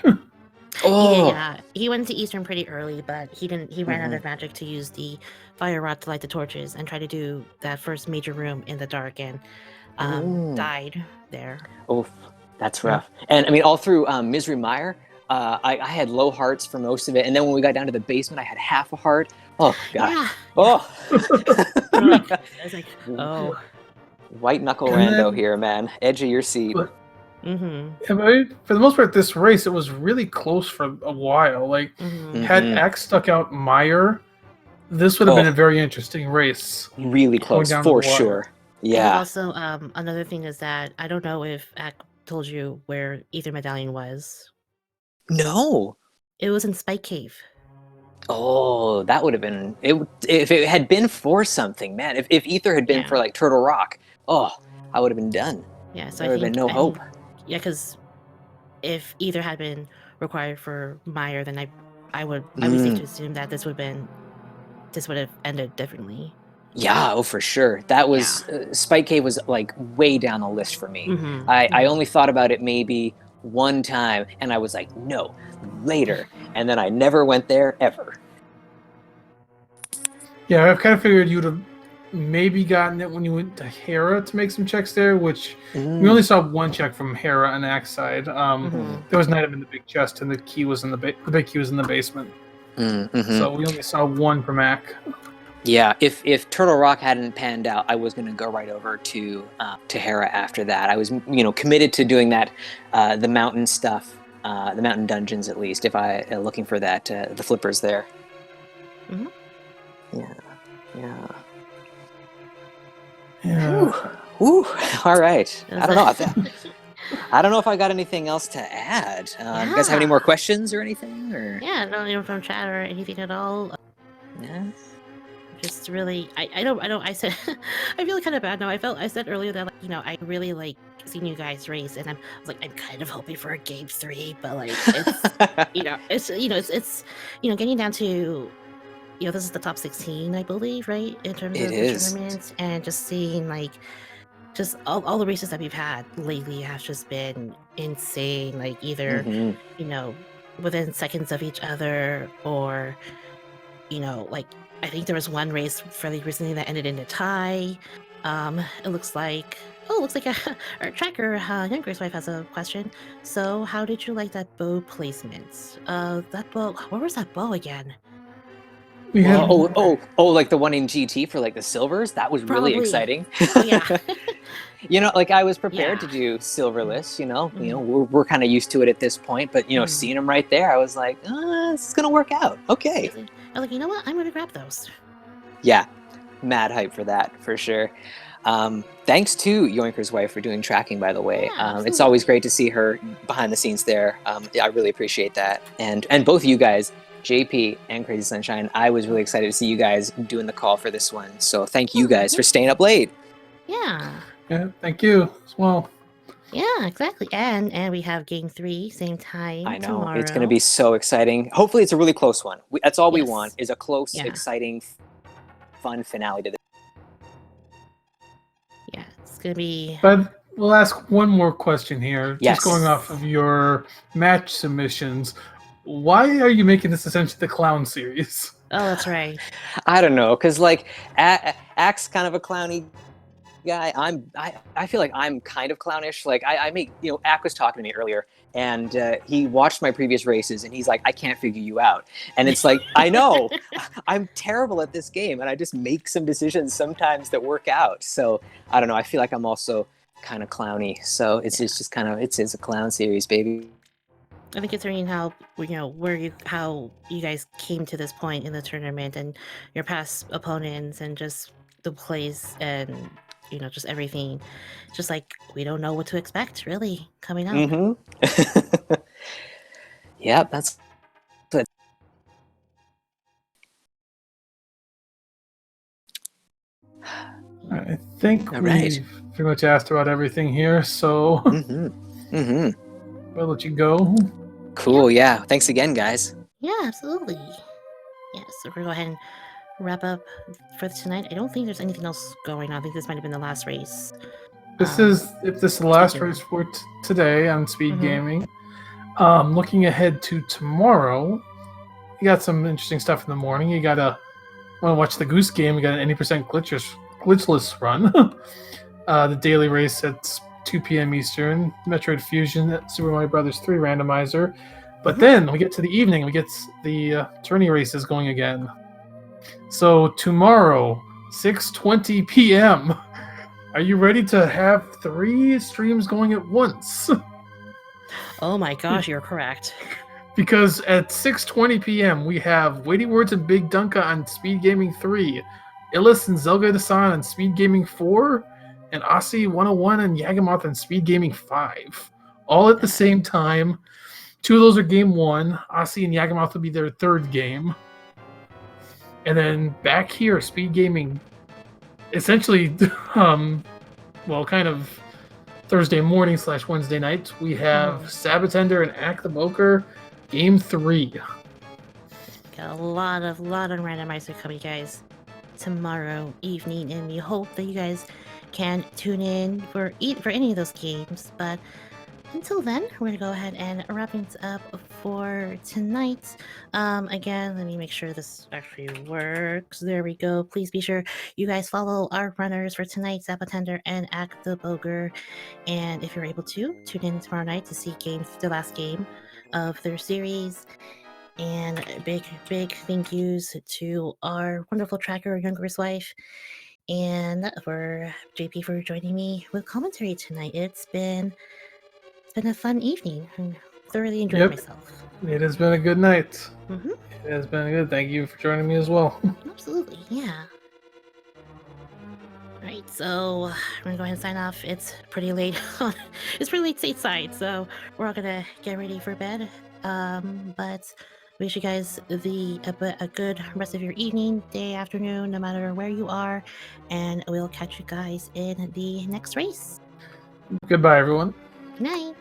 Yeah, he went to Eastern pretty early, but he didn't. He ran out of magic to use the fire rod to light the torches and try to do that first major room in the dark, and died there. Oh, that's rough. And I mean, all through Misery Mire, I had low hearts for most of it, and then when we got down to the basement, I had half a heart. Oh god. Yeah. Oh. I was like, oh. White knuckle rando here, man. Edge of your seat. Yeah, but for the most part, this race, it was really close for a while. Like, had Axe stuck out Mire, this would have been a very interesting race. Really close, for sure. Yeah. And also, another thing is that I don't know if Ack told you where Ether Medallion was. No. It was in Spike Cave. Oh, that would have been it. If it had been for something, man. If Ether had been for like Turtle Rock, I would have been done. Yeah, so there would have been no hope. Yeah, because if Ether had been required for Mire, then I would be safe to assume that this would have ended differently. Yeah, for sure. That was Spike Cave was like way down the list for me. I only thought about it maybe one time, and I was like, no, later, and then I never went there ever. Yeah, I've kind of figured you'd have maybe gotten it when you went to Hera to make some checks there, which we only saw one check from Hera on Ack's side. There was an item in the big chest, and the key was in the big key was in the basement. So we only saw one from Ack. Yeah, if Turtle Rock hadn't panned out, I was going to go right over to Hera after that. I was, you know, committed to doing that, the mountain stuff, the mountain dungeons at least. If I looking for that, the flippers there. Yeah. Whew. All right. I don't know. I don't know if I got anything else to add. You guys have any more questions or anything? Or Yeah, not even from chat or anything at all. yeah. Just really, I said, I feel kind of bad now. I said earlier that, like, I really like seeing you guys race, and I was like, I'm kind of hoping for a game 3, but like, it's getting down to, this is the top 16, I believe, right, in terms It of is. the tournaments, and just seeing like, just all the races that we've had lately have just been insane. Like either, within seconds of each other, or like, I think there was one race fairly recently that ended in a tie. It looks like our tracker, Younger's wife, has a question. So, how did you like that bow placement? That bow. Where was that bow again? Like the one in GT for like the silvers. That was really Probably. exciting. Oh yeah. Like I was prepared to do silverless. We're kind of used to it at this point, but seeing them right there, I was like, this is gonna work out. Okay. I was like, you know what? I'm gonna grab those. Yeah, mad hype for that for sure. Thanks to Yoinker's wife for doing tracking, by the way. Yeah, it's always great to see her behind the scenes there. I really appreciate that. And both of you guys, JP and Crazy Sunshine, I was really excited to see you guys doing the call for this one. So thank you guys for staying up late. Yeah. Yeah, thank you as well. Yeah, exactly. And we have game 3, same time. I know. Tomorrow. It's going to be so exciting. Hopefully it's a really close one. That's all we want, is a close, exciting, fun finale to this. Yeah, it's going to be... But we'll ask one more question here. Yes. Just going off of your match submissions, why are you making this essentially the clown series? Oh, that's right. I don't know, because like Ack's kind of a clowny guy. I feel like I'm kind of clownish. Like I make, Ack was talking to me earlier, and he watched my previous races, and he's like, I can't figure you out. And it's like, I know, I'm terrible at this game, and I just make some decisions sometimes that work out. So I don't know. I feel like I'm also kind of clowny. So it's just kind of it's a clown series, baby. I think considering how how you guys came to this point in the tournament, and your past opponents, and just the plays, and just everything, just like we don't know what to expect really coming up. Yeah, that's good. I think we've pretty much asked about everything here, so we'll let you go. Cool, yeah. Thanks again, guys. Yeah, absolutely. Yeah, so we're gonna go ahead and wrap up for tonight. I don't think there's anything else going on. I think this might have been the last race. This is the last race for today on Speed Gaming. Looking ahead to tomorrow, you got some interesting stuff in the morning. You want to watch the Goose Game. We got an 80% glitchless run. The daily race at 2 p.m. Eastern. Metroid Fusion at Super Mario Bros. 3 Randomizer. But then we get to the evening. We get the tourney races going again. So tomorrow, 6:20 p.m. Are you ready to have 3 streams going at once? Oh my gosh, you're correct. Because at 6:20 p.m. we have Weighty Words and Big Dunka on Speed Gaming 3, Illis and Zelda-san on Speed Gaming 4, and Aussie 101 and Yagamoth on Speed Gaming 5. All at the same time. 2 of those are game 1. Aussie and Yagamoth will be their 3rd game. And then back here, Speed Gaming, essentially, kind of Thursday morning / Wednesday night, we have sab0tender and Acktheboker, game 3. Got a lot of randomizer coming, guys, tomorrow evening, and we hope that you guys can tune in for any of those games. But until then, we're gonna go ahead and wrap things up for tonight. Again, let me make sure this actually works. There we go. Please be sure you guys follow our runners for tonight, sab0tender and Acktheboker. And if you're able to, tune in tomorrow night to see the last game of their series. And big thank yous to our wonderful tracker, Younger's wife, and for JP for joining me with commentary tonight. It's been a fun evening. I thoroughly enjoyed myself. It has been a good night. It has been good. Thank you for joining me as well. Absolutely, yeah. Alright, so we're gonna go ahead and sign off. It's pretty late. It's pretty late stateside, so we're all gonna get ready for bed. But wish you guys a good rest of your evening, day, afternoon, no matter where you are, and we'll catch you guys in the next race. Goodbye, everyone. Good night.